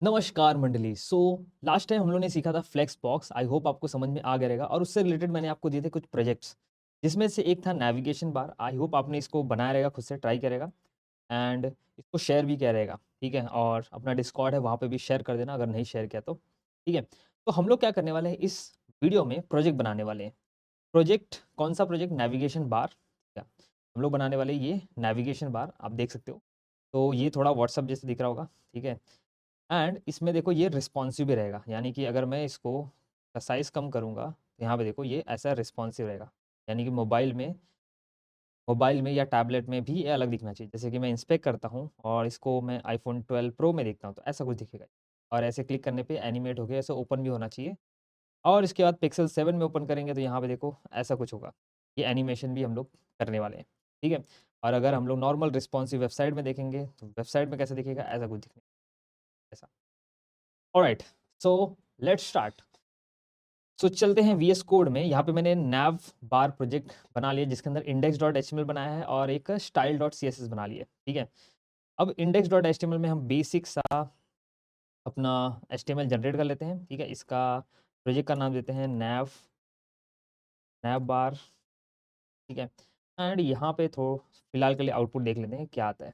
नमस्कार मंडली। Last time हम लोग ने सीखा था फ्लेक्स बॉक्स। आई होप आपको समझ में आ गया रहेगा और उससे रिलेटेड मैंने आपको दिए थे कुछ प्रोजेक्ट्स, जिसमें से एक था नेविगेशन बार। आई होप आपने इसको बनाया रहेगा, खुद से ट्राई करेगा एंड इसको शेयर भी किया रहेगा, ठीक है। और अपना डिस्कॉर्ड है, वहाँ पे भी शेयर कर देना अगर नहीं शेयर किया तो, ठीक है। तो हम लोग क्या करने वाले हैं, इस वीडियो में प्रोजेक्ट बनाने वाले हैं। प्रोजेक्ट कौन सा प्रोजेक्ट? Navigation bar. क्या हम लोग बनाने वाले हैं? ये नेविगेशन बार आप देख सकते हो। तो ये थोड़ा व्हाट्सअप जैसे दिख रहा होगा, ठीक है। एंड इसमें देखो ये रिस्पॉन्सिव भी रहेगा, यानी कि अगर मैं इसको का साइज़ कम करूँगा तो यहाँ पे देखो ये ऐसा रिस्पॉन्सिव रहेगा। यानी कि मोबाइल में या टैबलेट में भी ये अलग दिखना चाहिए। जैसे कि मैं इंस्पेक्ट करता हूँ और इसको मैं आईफ़ोन 12 प्रो में देखता हूँ तो ऐसा कुछ दिखेगा। और ऐसे क्लिक करने पे एनिमेट होके ऐसे ओपन भी होना चाहिए। और इसके बाद पिक्सल 7 में ओपन करेंगे तो यहाँ पे देखो ऐसा कुछ होगा। ये एनिमेशन भी हम लोग करने वाले हैं, ठीक है। और अगर हम लोग नॉर्मल रिस्पॉन्सिव वेबसाइट में देखेंगे तो वेबसाइट में कैसा दिखेगा, ऐसा कुछ दिखेगा, ऐसा। Alright, so let's start. चलते हैं वीएस कोड में। यहाँ पे मैंने नैव बार प्रोजेक्ट बना लिया, जिसके अंदर index.html बनाया है और एक style.css बना लिया, ठीक है। अब index.html में हम बेसिक सा अपना HTML जनरेट कर लेते हैं, ठीक है। इसका प्रोजेक्ट का नाम देते हैं नैव नैव बार, ठीक है। एंड यहाँ पे फिलहाल के लिए आउटपुट देख लेते हैं क्या आता है।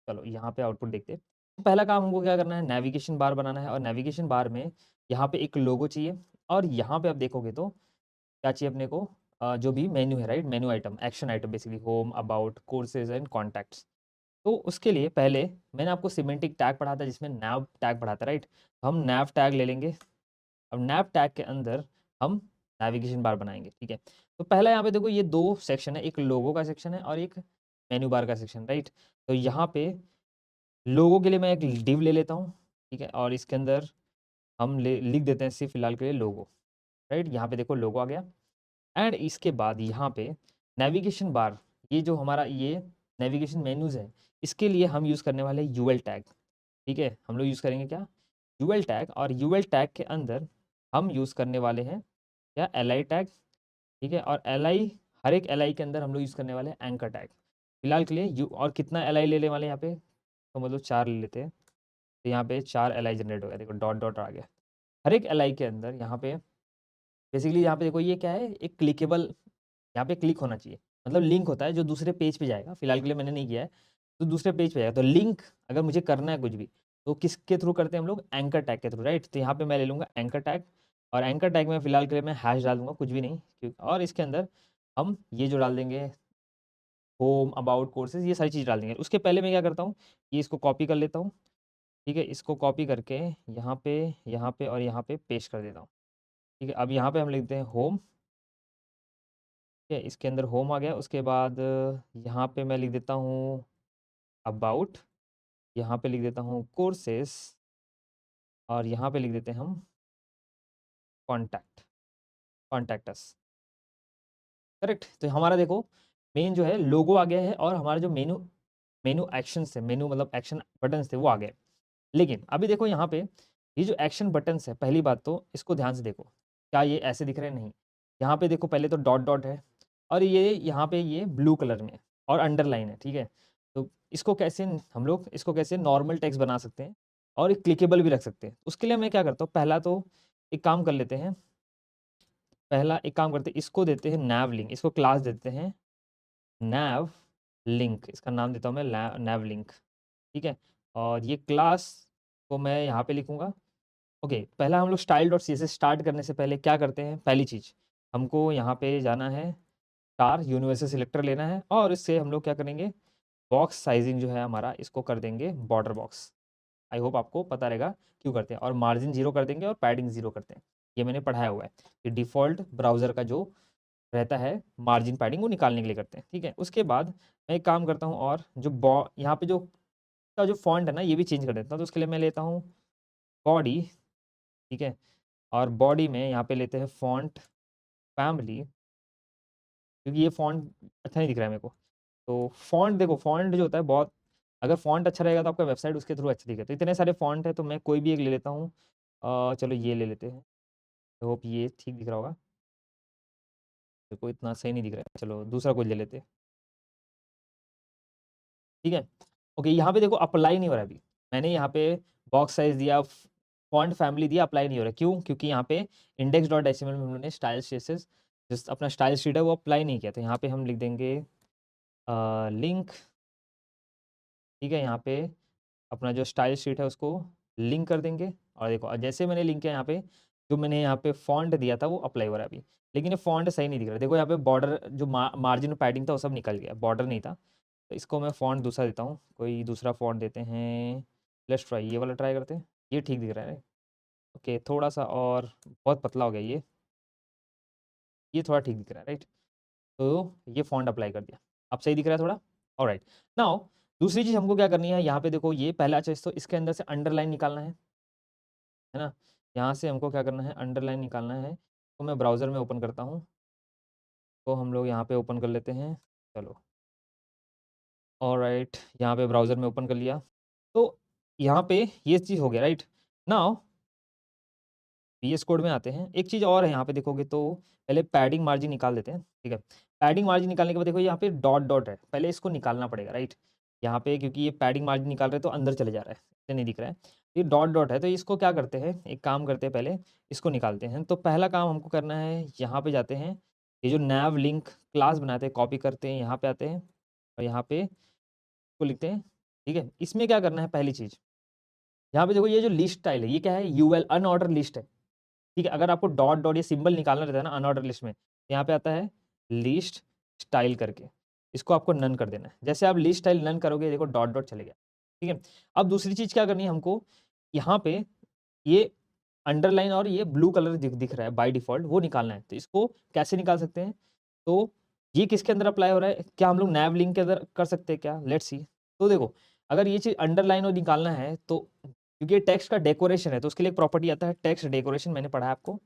चलो यहाँ पे आउटपुट देखते हैं। तो पहला काम हमको क्या करना है, नेविगेशन बार बनाना है। और नेविगेशन बार में यहाँ पे एक लोगो चाहिए। और यहाँ पे आप देखोगे तो क्या चाहिए अपने को, जो भी मेन्यू है, right, menu item, action item, basically home, about, courses and contacts. तो उसके लिए पहले मैंने आपको सिमेंटिक टैग पढ़ा था, जिसमें नैव टैग पढ़ा था, राइट। तो हम नैव टैग ले लेंगे। अब नैव टैग के अंदर हम नेविगेशन बार बनाएंगे, ठीक है। तो पहला यहाँ पे देखो ये दो सेक्शन है, एक लोगो का सेक्शन है और एक मेन्यू बार का सेक्शन, राइट। तो यहाँ पे लोगो के लिए मैं एक डिव ले लेता हूँ, ठीक है। और इसके अंदर हम लिख देते हैं सिर्फ फिलहाल के लिए लोगो, राइट। यहाँ पे देखो लोगो आ गया। एंड इसके बाद यहाँ पे नेविगेशन बार, ये जो हमारा ये नेविगेशन मेन्यूज़ है, इसके लिए हम यूज़ करने वाले यूएल टैग, ठीक है। हम लोग यूज़ करेंगे क्या, यूएल टैग। और यूएल टैग के अंदर हम यूज़ करने वाले हैं क्या, एलआई टैग, ठीक है। और एलआई, हर एक एलआई के अंदर हम लोग यूज़ करने वाले हैं एंकर टैग फिलहाल के लिए। यू और कितना एलआई लेने वाले हैं यहाँ पे, तो मतलब 4 ले लेते हैं। तो यहाँ पे 4 एलआई जनरेट हो गया, देखो डॉट डॉट आ गया। हर एक एलआई के अंदर यहाँ पे बेसिकली, यहाँ पे देखो ये क्या है, एक क्लिकेबल, यहाँ पे क्लिक होना चाहिए, मतलब लिंक होता है जो दूसरे पेज पे जाएगा। फिलहाल के लिए मैंने नहीं किया है, तो दूसरे पेज पे जाएगा। तो लिंक अगर मुझे करना है कुछ भी, तो किसके थ्रू करते हैं हम लोग, एंकर टैग के थ्रू, राइट। तो यहाँ पे मैं ले लूँगा एंकर टैग। और एंकर टैग में फिलहाल के लिए मैं हैश डाल दूंगा, कुछ भी नहीं, क्योंकि और इसके अंदर हम ये जो डाल देंगे होम, अबाउट, कोर्सेज, ये सारी चीज़ डाल देंगे। उसके पहले मैं क्या करता हूँ, ये इसको कॉपी कर लेता हूँ, ठीक है। इसको कॉपी करके यहाँ पे और यहाँ पे पेस्ट कर देता हूँ, ठीक है। अब यहाँ पे हम लिखते हैं होम, ठीक है। इसके अंदर होम आ गया। उसके बाद यहाँ पे मैं लिख देता हूँ अबाउट, यहाँ पे लिख देता हूँ कोर्सेस और यहाँ पे लिख देते हैं हम कॉन्टैक्ट, कॉन्टैक्ट अस, करेक्ट। तो हमारा देखो मेन जो है लोगो आ गया है और हमारा जो मेनू मेनू एक्शंस है, मेनू मतलब एक्शन बटन्स थे, वो आ गए। लेकिन अभी देखो यहाँ पे ये जो एक्शन बटन्स है, पहली बात तो इसको ध्यान से देखो, क्या ये ऐसे दिख रहे हैं? नहीं। यहाँ पे देखो पहले तो डॉट डॉट है और ये यहाँ पे ये ब्लू कलर में है और अंडरलाइन है, ठीक है। तो इसको कैसे हम लोग इसको कैसे नॉर्मल टेक्स्ट बना सकते हैं और क्लिकेबल भी रख सकते हैं। उसके लिए मैं क्या करता हूँ, पहला तो एक काम कर लेते हैं, पहला एक काम करते हैं, इसको देते हैं नैव लिंक, इसको क्लास देते हैं नैव लिंक, इसका नाम देता हूँ मैं नैव लिंक, ठीक है। और ये क्लास को मैं यहाँ पे लिखूँगा। ओके, पहला हम लोग स्टाइल डॉट सीएसएस स्टार्ट करने से पहले क्या करते हैं, पहली चीज़ हमको यहाँ पे जाना है, स्टार यूनिवर्सल सिलेक्टर लेना है और इससे हम लोग क्या करेंगे, बॉक्स साइजिंग जो है हमारा, इसको कर देंगे बॉर्डर बॉक्स। आई होप आपको पता रहेगा क्यों करते हैं। और मार्जिन 0 कर देंगे और पैडिंग 0 करते हैं। ये मैंने पढ़ाया हुआ है कि डिफ़ॉल्ट ब्राउज़र का जो रहता है मार्जिन पैडिंग, वो निकालने के लिए करते हैं, ठीक है। उसके बाद मैं एक काम करता हूँ और जो यहाँ पे जो का जो फॉन्ट है ना, ये भी चेंज कर देता हूँ। तो उसके लिए मैं लेता हूँ बॉडी, ठीक है। और बॉडी में यहाँ पे लेते हैं फॉन्ट फैमिली, क्योंकि ये फॉन्ट अच्छा नहीं दिख रहा है मेरे को। तो फॉन्ट देखो, फॉन्ट जो होता है बहुत, अगर फॉन्ट अच्छा रहेगा तो आपका वेबसाइट उसके थ्रू अच्छा दिखेगा। तो इतने सारे फॉन्ट है तो मैं कोई भी एक ले लेता हूँ। चलो ये ले लेते हैं, होप ये ठीक दिख रहा होगा। मेरे को इतना सही नहीं दिख रहा है, चलो दूसरा कोई ले लेते हैं, ठीक है। ओके, यहाँ पे देखो अप्लाई नहीं हो रहा है अभी, मैंने यहाँ पे बॉक्स साइज दिया, फॉन्ट फैमिली दिया, अप्लाई नहीं हो रहा। क्यों? क्योंकि यहाँ पे इंडेक्स डॉट एचटीएमएल में हम लोगों ने स्टाइल स्टेटस जिस अपना स्टाइल शीट है वो अप्लाई नहीं किया। तो यहाँ पे हम लिख देंगे लिंक, ठीक है। यहाँ पे अपना जो स्टाइल शीट है उसको लिंक कर देंगे। और देखो जैसे मैंने लिंक किया यहाँ पे, जो मैंने यहाँ पे फॉन्ट दिया था वो अप्लाई हो रहा है अभी, लेकिन ये फॉन्ट सही नहीं दिख रहा। देखो यहाँ पे बॉर्डर जो मार्जिन और पैडिंग था वो सब निकल गया, बॉर्डर नहीं था। तो इसको मैं फॉन्ट दूसरा देता हूँ, कोई दूसरा फॉन्ट देते हैं। लेट्स ट्राई ये वाला ट्राई करते हैं, ये ठीक दिख रहा है। ओके, थोड़ा सा और, बहुत पतला हो गया ये थोड़ा ठीक दिख रहा है, राइट। तो ये फॉन्ट अप्लाई कर दिया, अब सही दिख रहा है थोड़ा। ऑलराइट, नाउ दूसरी चीज़ हमको क्या करनी है, यहाँ पे देखो ये पहला चीज़, तो इसके अंदर से अंडरलाइन निकालना है ना। यहाँ से हमको क्या करना है, अंडरलाइन निकालना है। तो मैं ब्राउज़र में ओपन करता हूँ, तो हम लोग यहाँ पे ओपन कर लेते हैं। चलो, ऑलराइट, यहाँ पे ब्राउज़र में ओपन कर लिया। तो यहाँ पे ये चीज़ हो गया, राइट। नाउ VS कोड में आते हैं। एक चीज़ और है यहाँ पे देखोगे तो, पहले पैडिंग मार्जिन निकाल देते हैं, ठीक है। पैडिंग मार्जिन निकालने के बाद देखो यहाँ पे डॉट डॉट है, पहले इसको निकालना पड़ेगा, राइट। यहाँ पे क्योंकि ये पैडिंग मार्जिन निकाल रहे हैं तो अंदर चले जा रहा है, इसे नहीं दिख रहा है। ये डॉट डॉट है, तो इसको क्या करते हैं, एक काम करते हैं, पहले इसको निकालते हैं। तो पहला काम हमको करना है, यहाँ पे जाते हैं, ये जो नैव लिंक क्लास बनाते हैं, कॉपी करते हैं, यहाँ पे आते हैं और यहाँ पे इसको लिखते हैं, ठीक है। इसमें क्या करना है, पहली चीज़ यहाँ पे देखो, ये जो लिस्ट स्टाइल है ये क्या है, यूएल अनऑर्डर लिस्ट है, ठीक है। अगर आपको डॉट डॉट ये सिंबल निकालना रहता है ना अनऑर्डर लिस्ट में, तो यहाँ पे आता है लिस्ट स्टाइल करके, इसको आपको नन कर देना है। जैसे आप लिस्ट स्टाइल नन करोगे, देखो डॉट डॉट चले गया, ठीक है। अब दूसरी चीज़ क्या करनी है हमको, यहाँ पे ये अंडरलाइन और ये ब्लू कलर दिख रहा है बाय डिफ़ॉल्ट, वो निकालना है। तो इसको कैसे निकाल सकते हैं, तो ये किसके अंदर अप्लाई हो रहा है, क्या हम लोग नैव लिंक के अंदर कर सकते हैं क्या, लेट्स सी। तो देखो, अगर ये चीज़ अंडरलाइन और निकालना है तो, क्योंकि ये टेक्स्ट का डेकोरेशन है, तो उसके लिए एक प्रॉपर्टी आता है टेक्स्ट डेकोरेशन, मैंने पढ़ा है आपको,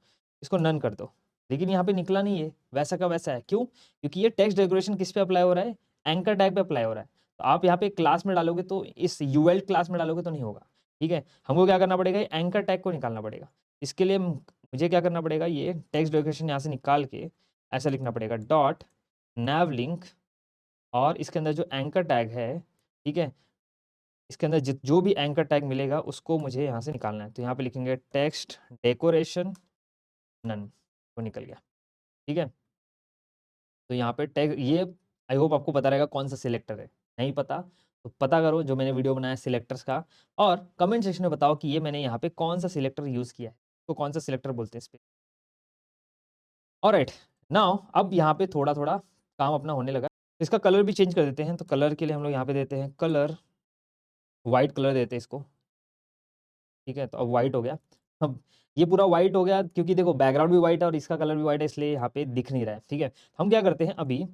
इसको नन कर दो। लेकिन यहाँ पे निकला नहीं है, वैसा का वैसा है, क्यों? क्योंकि ये टेक्स्ट डेकोरेशन किस पे अप्लाई हो रहा है, एंकर टैग पे अप्लाई हो रहा है। तो आप यहाँ पे क्लास में डालोगे तो, इस यूएल क्लास में डालोगे तो नहीं होगा, ठीक है। हमको क्या करना पड़ेगा, एंकर टैग को निकालना पड़ेगा। इसके लिए मुझे क्या करना पड़ेगा, ये टेक्स्ट डेकोरेशन यहाँ से निकाल के ऐसा लिखना पड़ेगा, डॉट नैव लिंक, और इसके अंदर जो एंकर टैग है, ठीक है, इसके अंदर जो भी एंकर टैग मिलेगा उसको मुझे यहाँ से निकालना है। तो यहाँ पे लिखेंगे टेक्स्ट डेकोरेशन नन, वो निकल गया, ठीक है। तो यहाँ पे टैग ये, आई होप आपको पता रहेगा कौन सा सिलेक्टर है। नहीं पता तो पता करो, जो मैंने वीडियो बनाया सिलेक्टर्स का, और कमेंट सेक्शन में बताओ कि ये मैंने यहाँ पे कौन सा सिलेक्टर यूज़ किया है, तो कौन सा सिलेक्टर बोलते हैं इस पे। ऑलराइट, नाउ अब यहाँ पे थोड़ा थोड़ा काम अपना होने लगा। इसका कलर भी चेंज कर देते हैं। तो कलर के लिए हम लोग यहाँ पे देते हैं कलर, वाइट कलर देते हैं इसको, ठीक है। तो अब वाइट हो गया, अब ये पूरा वाइट हो गया, क्योंकि देखो बैकग्राउंड भी वाइट है और इसका कलर भी वाइट है, इसलिए यहाँ पे दिख नहीं रहा है, ठीक है। हम क्या करते हैं अभी,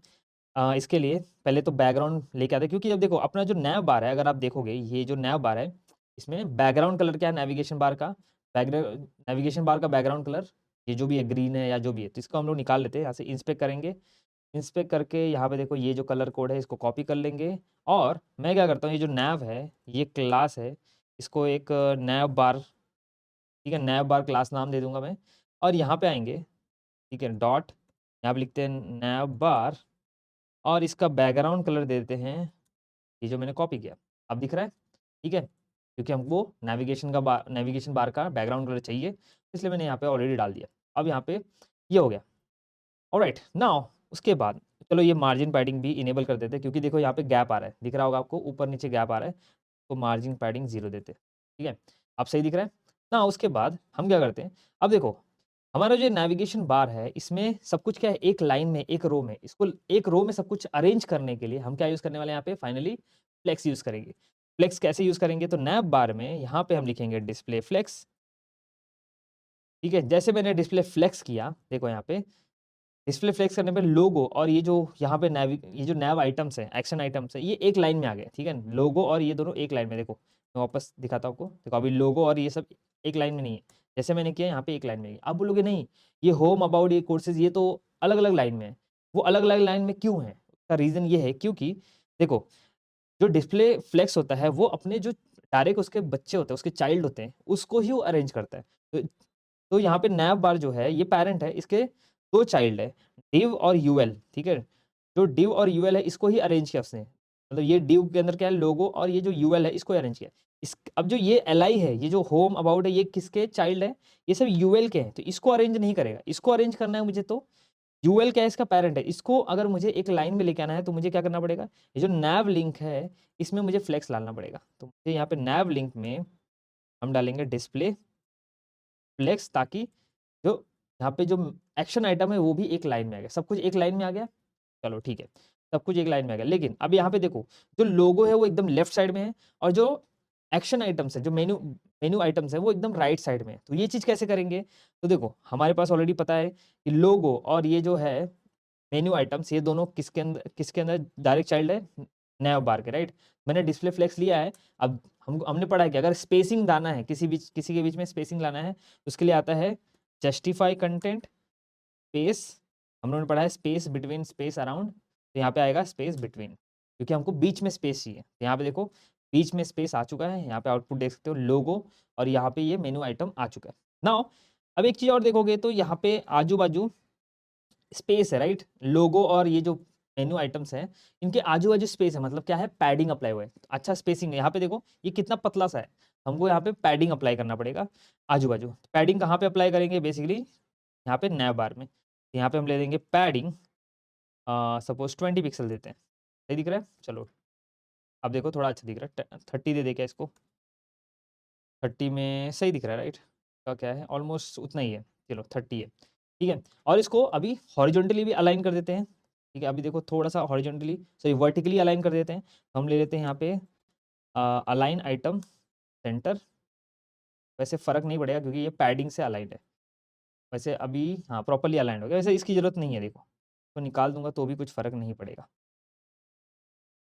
इसके लिए पहले तो बैकग्राउंड लेके आते हैं, क्योंकि जब देखो अपना जो नैव बार है, अगर आप देखोगे ये जो नैव बार है, इसमें बैकग्राउंड कलर क्या है, नेविगेशन बार का बैकग्राउंड, नेविगेशन बार का बैकग्राउंड कलर ये जो भी है, ग्रीन है या जो भी है, तो इसको हम लोग निकाल लेते हैं। यहाँ से इंस्पेक्ट करेंगे, इंस्पेक्ट करके यहाँ पे देखो ये जो कलर कोड है इसको कॉपी कर लेंगे। और मैं क्या करता हूँ, ये जो नैव है, ये क्लास है, इसको एक नैव बार, ठीक है, नैव बार क्लास नाम दे दूंगा मैं। और यहाँ पे आएंगे, ठीक है, डॉट, यहाँ पे लिखते हैं नैव बार, और इसका बैकग्राउंड कलर दे देते हैं ये जो मैंने कॉपी किया। अब दिख रहा है, ठीक है, क्योंकि हमको नेविगेशन बार का बैकग्राउंड कलर चाहिए, इसलिए मैंने यहाँ पे ऑलरेडी डाल दिया। अब यहाँ पे ये हो गया। ऑलराइट, नाउ उसके बाद चलो ये मार्जिन पैडिंग भी इनेबल कर देते हैं, क्योंकि देखो यहाँ पे गैप आ रहा है, दिख रहा होगा आपको, ऊपर नीचे गैप आ रहा है, तो मार्जिन पैडिंग 0 देते हैं, ठीक है। अब सही दिख रहा है ना। उसके बाद हम क्या करते हैं, अब देखो हमारा जो नेविगेशन बार है, इसमें सब कुछ क्या है, एक लाइन में, एक रो में, इसको एक रो में सब कुछ अरेंज करने के लिए हम क्या यूज़ करने वाले हैं, यहाँ पे फाइनली फ्लेक्स यूज़ करेंगे। फ्लेक्स कैसे यूज़ करेंगे, तो नैव बार में यहाँ पे हम लिखेंगे डिस्प्ले फ्लेक्स, ठीक है। जैसे मैंने डिस्प्ले फ्लेक्स किया, देखो यहाँ पे डिस्प्ले फ्लेक्स करने पे लोगो और ये जो यहाँ पे ये जो नैव आइटम्स है, एक्शन आइटम्स है, ये एक लाइन में आ गए, ठीक है। लोगो और ये दोनों एक लाइन में, देखो मैं वापस दिखाता हूँ आपको, देखो अभी लोगो और ये सब एक लाइन में नहीं है, जैसे मैंने किया यहाँ पे एक लाइन में है। आप बोलोगे नहीं, ये होम, अबाउट, ये कोर्सेज, ये तो अलग अलग लाइन में है। वो अलग अलग लाइन में क्यों है, उसका रीज़न ये है, क्योंकि देखो जो डिस्प्ले फ्लेक्स होता है वो अपने जो डायरेक्ट उसके बच्चे होते हैं, उसके चाइल्ड होते हैं, उसको ही वो अरेंज करता है। तो यहाँ पे नैव बार जो है ये पैरेंट है, इसके दो चाइल्ड है, div और ul, ठीक है। जो div और ul है इसको ही अरेंज किया उसने, मतलब ये div के अंदर क्या है, लोगो और ये जो यूएल है इसको अरेंज किया है। इस अब जो ये एलआई है, ये जो होम अबाउट है, ये किसके चाइल्ड है, ये सब यूएल के हैं, तो इसको अरेंज नहीं करेगा, इसको अरेंज करना है मुझे, तो यूएल क्या है, इसका पेरेंट है, इसको अगर मुझे एक लाइन में लेके आना है तो मुझे क्या करना पड़ेगा, ये जो nav लिंक है इसमें मुझे फ्लेक्स डालना पड़ेगा। तो मुझे यहाँ पे nav लिंक में हम डालेंगे डिस्प्ले फ्लेक्स, ताकि जो यहाँ पे जो एक्शन आइटम है वो भी एक लाइन में आ गया, सब कुछ एक लाइन में आ गया। चलो ठीक है, सब कुछ एक लाइन में आ गया। लेकिन अब यहाँ पे देखो, जो लोगो है वो एकदम लेफ्ट साइड में है, और जो एक्शन आइटम्स है, जो मेन्यू मेन्यू आइटम्स है वो एकदम राइट साइड में है। तो ये चीज़ कैसे करेंगे, तो देखो हमारे पास ऑलरेडी पता है कि लोगो और ये जो है मेन्यू आइटम्स, ये दोनों किसके अंदर डायरेक्ट चाइल्ड है, नैव बार के, राइट। मैंने डिस्प्ले फ्लेक्स लिया है। अब हमने पढ़ा है कि अगर स्पेसिंग लाना है, किसी के बीच में स्पेसिंग लाना है, तो उसके लिए आता है जस्टिफाई कंटेंट स्पेस, हम लोगों ने पढ़ा है स्पेस बिटवीन स्पेस अराउंड, तो यहाँ पे आएगा स्पेस बिटवीन, क्योंकि हमको बीच में स्पेस चाहिए। तो यहाँ पे देखो बीच में स्पेस आ चुका है, यहाँ पे आउटपुट देख सकते हो लोगो, और यहाँ पे ये मेनू आइटम आ चुका है। नाउ अब एक चीज़ और देखोगे तो यहाँ पे आजू बाजू स्पेस है, राइट। लोगो और ये जो मेन्यू आइटम्स हैं, इनके आजू बाजू स्पेस है, मतलब क्या है, पैडिंग अप्लाई हुआ है, अच्छा स्पेसिंग है। यहाँ पे देखो ये कितना पतला सा है, हमको यहाँ पे पैडिंग अप्लाई करना पड़ेगा आजू बाजू। पैडिंग कहाँ पे अप्लाई करेंगे, बेसिकली यहाँ पे नैव बार में। यहाँ पे हम ले लेंगे पैडिंग, सपोज 20 पिक्सल देते हैं, सही दिख रहा है। चलो अब देखो थोड़ा अच्छा दिख रहा है, 30 दे दे क्या इसको, 30 में सही दिख रहा है, राइट। का क्या है, ऑलमोस्ट उतना ही है, चलो 30 है, ठीक है। और इसको अभी हॉरिजॉन्टली भी अलाइन कर देते हैं, ठीक है। अभी देखो थोड़ा सा हॉरिजॉन्टली, सॉरी वर्टिकली अलाइन कर देते हैं। हम ले लेते हैं यहाँ पे अलाइन आइटम सेंटर, वैसे फ़र्क नहीं पड़ेगा क्योंकि ये पैडिंग से अलाइंड है। वैसे अभी हाँ प्रॉपर्ली अलाइंड हो गया, वैसे इसकी ज़रूरत नहीं है, देखो तो निकाल दूंगा तो भी कुछ फ़र्क नहीं पड़ेगा।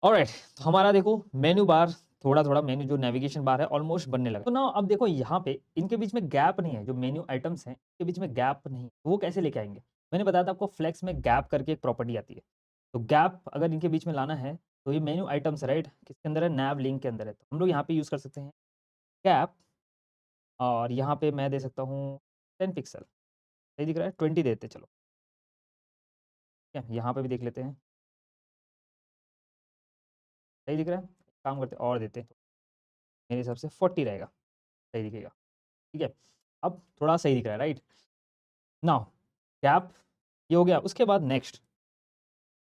ऑलराइट, तो हमारा देखो मेन्यू बार, थोड़ा थोड़ा मेन्यू जो नेविगेशन बार है ऑलमोस्ट बनने लगा। तो ना अब देखो यहाँ पे इनके बीच में गैप नहीं है, जो मेन्यू आइटम्स हैं इनके बीच में गैप नहीं है, तो वो कैसे लेके आएंगे। मैंने बताया था आपको फ्लेक्स में गैप करके एक प्रॉपर्टी आती है। तो गैप अगर इनके बीच में लाना है, तो ये मेन्यू आइटम्स राइट किसके अंदर है, नैव लिंक के अंदर है, तो हम लोग यहाँ पे यूज़ कर सकते हैं गैप, और यहाँ पे मैं दे सकता हूँ 10 पिक्सल, सही दिख रहा है, 20 देते चलो, ठीक है। यहाँ पे भी देख लेते हैं, सही दिख रहा है, काम करते और देते हैं, मेरे हिसाब से 40 रहेगा, सही दिखेगा, ठीक है। अब थोड़ा सही दिख रहा है, राइट। नाउ गैप ये हो गया, उसके बाद नेक्स्ट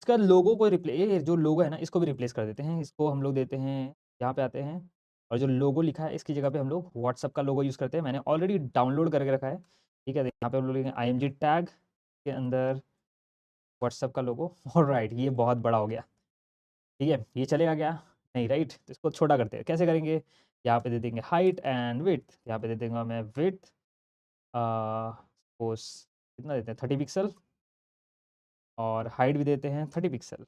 इसका लोगो को ये जो लोगो है ना इसको भी रिप्लेस कर देते हैं। इसको हम लोग देते हैं, यहाँ पे आते हैं, और जो लोगो लिखा है इसकी जगह पे हम लोग व्हाट्सअप का लोगो यूज़ करते हैं। मैंने ऑलरेडी डाउनलोड करके रखा है, ठीक है। यहाँ पे हम लोग लिखेंगे IMG टैग के अंदर व्हाट्सअप का लोगो, और राइट ये बहुत बड़ा हो गया, ठीक है। ये चलेगा क्या, नहीं, राइट। तो इसको छोटा करते हैं, कैसे करेंगे, यहाँ पे दे देंगे हाइट एंड विड्थ, यहाँ पे दे देंगे मैं विड्थ सपोज कितना देते हैं 30 पिक्सल, और हाइट भी देते हैं 30 पिक्सल,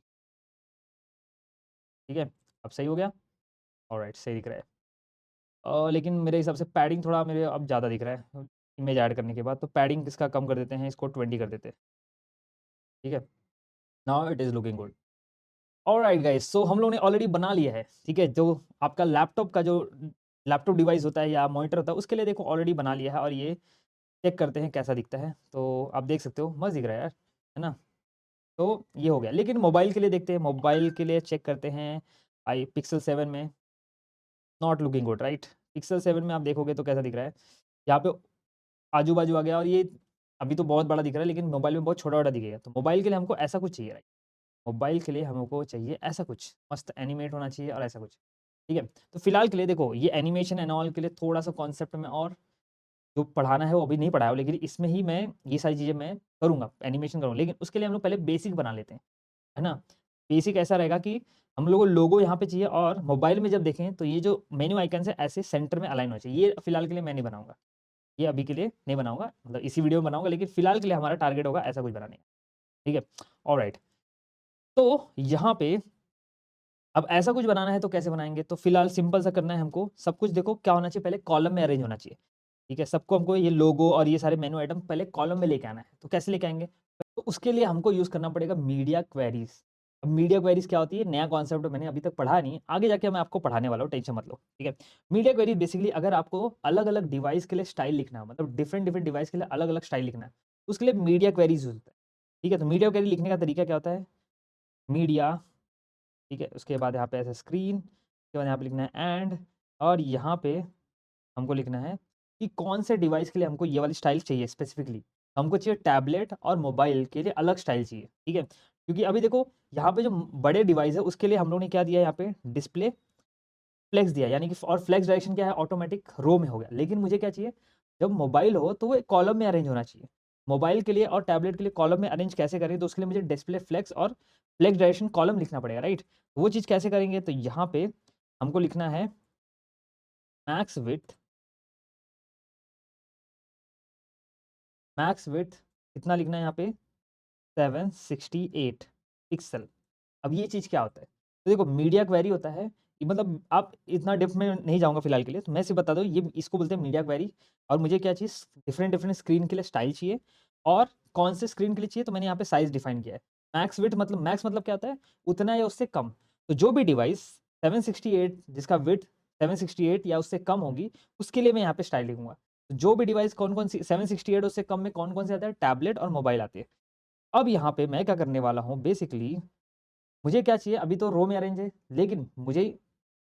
ठीक है। अब सही हो गया, ऑलराइट सही दिख रहा है। लेकिन मेरे हिसाब से पैडिंग थोड़ा मेरे अब ज़्यादा दिख रहा है इमेज ऐड करने के बाद, तो पैडिंग इसका कम कर देते हैं, इसको 20 कर देते हैं, ठीक है। Now it is looking good. Alright guys, so हम लोगों ने ऑलरेडी बना लिया है, ठीक है। जो आपका लैपटॉप का जो लैपटॉप डिवाइस होता है या मॉनिटर होता है उसके लिए देखो ऑलरेडी बना लिया है, और ये चेक करते हैं कैसा दिखता है। तो आप देख सकते हो मस्त दिख रहा है यार, है ना। तो ये हो गया, लेकिन मोबाइल के लिए देखते हैं, मोबाइल के लिए चेक करते हैं। आई पिक्सल 7 में not looking good, right. Pixel 7 में आप देखोगे तो कैसा दिख रहा है, यहाँ पे आजू बाजू आ गया, और ये अभी तो बहुत बड़ा दिख रहा है लेकिन मोबाइल में बहुत छोटा छोटा दिखेगा। तो मोबाइल के लिए हमको ऐसा कुछ चाहिए, राइट। मोबाइल के लिए हमको चाहिए ऐसा कुछ मस्त एनिमेट होना चाहिए, और ऐसा कुछ, ठीक है। तो फिलहाल के लिए देखो ये एनिमेशन एंड ऑल के लिए थोड़ा सा कॉन्सेप्ट में और जो पढ़ाना है वो अभी नहीं पढ़ाया हो, लेकिन इसमें ही मैं ये सारी चीज़ें मैं करूँगा, एनिमेशन करूँगा। लेकिन उसके लिए हम लोग पहले बेसिक बना लेते हैं, है ना। बेसिक ऐसा रहेगा कि हम लोगों को लोगो यहाँ पे चाहिए, और मोबाइल में जब देखें तो ये जो मेन्यू आइकन्स है ऐसे सेंटर में अलाइन होना चाहिए। ये फिलहाल के लिए मैं नहीं बनाऊँगा, ये अभी के लिए नहीं बनाऊँगा, मतलब इसी वीडियो में बनाऊँगा, लेकिन फिलहाल के लिए हमारा टारगेट होगा ऐसा कुछ बनाने का, ठीक है। ऑलराइट, तो यहाँ पे अब ऐसा कुछ बनाना है तो कैसे बनाएँगे? तो फिलहाल सिंपल सा करना है हमको, सब कुछ देखो क्या होना चाहिए, पहले कॉलम में अरेंज होना चाहिए, ठीक है। सबको हमको ये लोगो और ये सारे मेनू आइटम पहले कॉलम में लेके आना है, तो कैसे लेके आएँगे? तो उसके लिए हमको यूज़ करना पड़ेगा मीडिया क्वेरीज़। अब मीडिया क्वेरीज़ क्या होती है? नया कॉन्सेप्ट मैंने अभी तक पढ़ा नहीं है, आगे जाके मैं आपको पढ़ाने वाला हूँ, टेंशन मत लो, ठीक है। मीडिया क्वेरीज़ बेसिकली अगर आपको अलग-अलग डिवाइस के लिए स्टाइल लिखना है, मतलब डिफरेंट डिवाइस के लिए अलग-अलग स्टाइल लिखना है, उसके लिए मीडिया क्वेरीज़ यूज़ होता है, ठीक है। तो मीडिया क्वेरी लिखने का तरीका क्या होता है? मीडिया ठीक है? उसके बाद यहाँ पे ऐसे स्क्रीन, उसके बाद यहाँ पे लिखना है एंड, और यहाँ पे हमको लिखना है कि कौन से डिवाइस के लिए हमको ये वाली स्टाइल चाहिए स्पेसिफिकली। हमको चाहिए टैबलेट और मोबाइल के लिए अलग स्टाइल चाहिए, ठीक है? क्योंकि अभी देखो यहाँ पे जो बड़े डिवाइस है उसके लिए हम लोगों ने क्या दिया है, यहाँ पे डिस्प्ले फ्लेक्स दिया, यानी कि और फ्लेक्स डायरेक्शन क्या है, ऑटोमेटिक रो में हो गया। लेकिन मुझे क्या चाहिए, जब मोबाइल हो तो वो एक कॉलम में अरेंज होना चाहिए। मोबाइल के लिए और टैबलेट के लिए कॉलम में अरेंज कैसे करें, तो उसके लिए मुझे डिस्प्ले फ्लेक्स और फ्लेक्स डायरेक्शन कॉलम लिखना पड़ेगा, राइट? वो चीज़ कैसे करेंगे, तो यहाँ पे हमको लिखना है मैक्स विड्थ, मैक्स विड्थ कितना लिखना है यहाँ पे, 768 पिक्सल। अब ये चीज़ क्या होता है, तो देखो मीडिया क्वेरी होता है, ये मतलब आप इतना डेप्थ में नहीं जाऊँगा फिलहाल के लिए, तो मैं सिर्फ बता दूँ ये इसको बोलते हैं मीडिया क्वेरी। और मुझे क्या चीज़, डिफरेंट डिफरेंट स्क्रीन के लिए स्टाइल चाहिए, और कौन से स्क्रीन के लिए चाहिए, तो मैंने यहाँ पे साइज़ डिफाइन किया है। मैक्स विड्थ मतलब, मैक्स मतलब क्या होता है, उतना या उससे कम। तो जो भी डिवाइस 768 जिसका विड्थ 768 या उससे कम होगी, उसके लिए मैं यहाँ पे स्टाइल लिखूँगा। तो जो भी डिवाइस कौन-कौन सी 768 उससे कम में कौन-कौन से आते हैं, टैबलेट और मोबाइल आते हैं। अब यहाँ पे मैं क्या करने वाला हूँ बेसिकली, मुझे क्या चाहिए, अभी तो रो में अरेंज है, लेकिन मुझे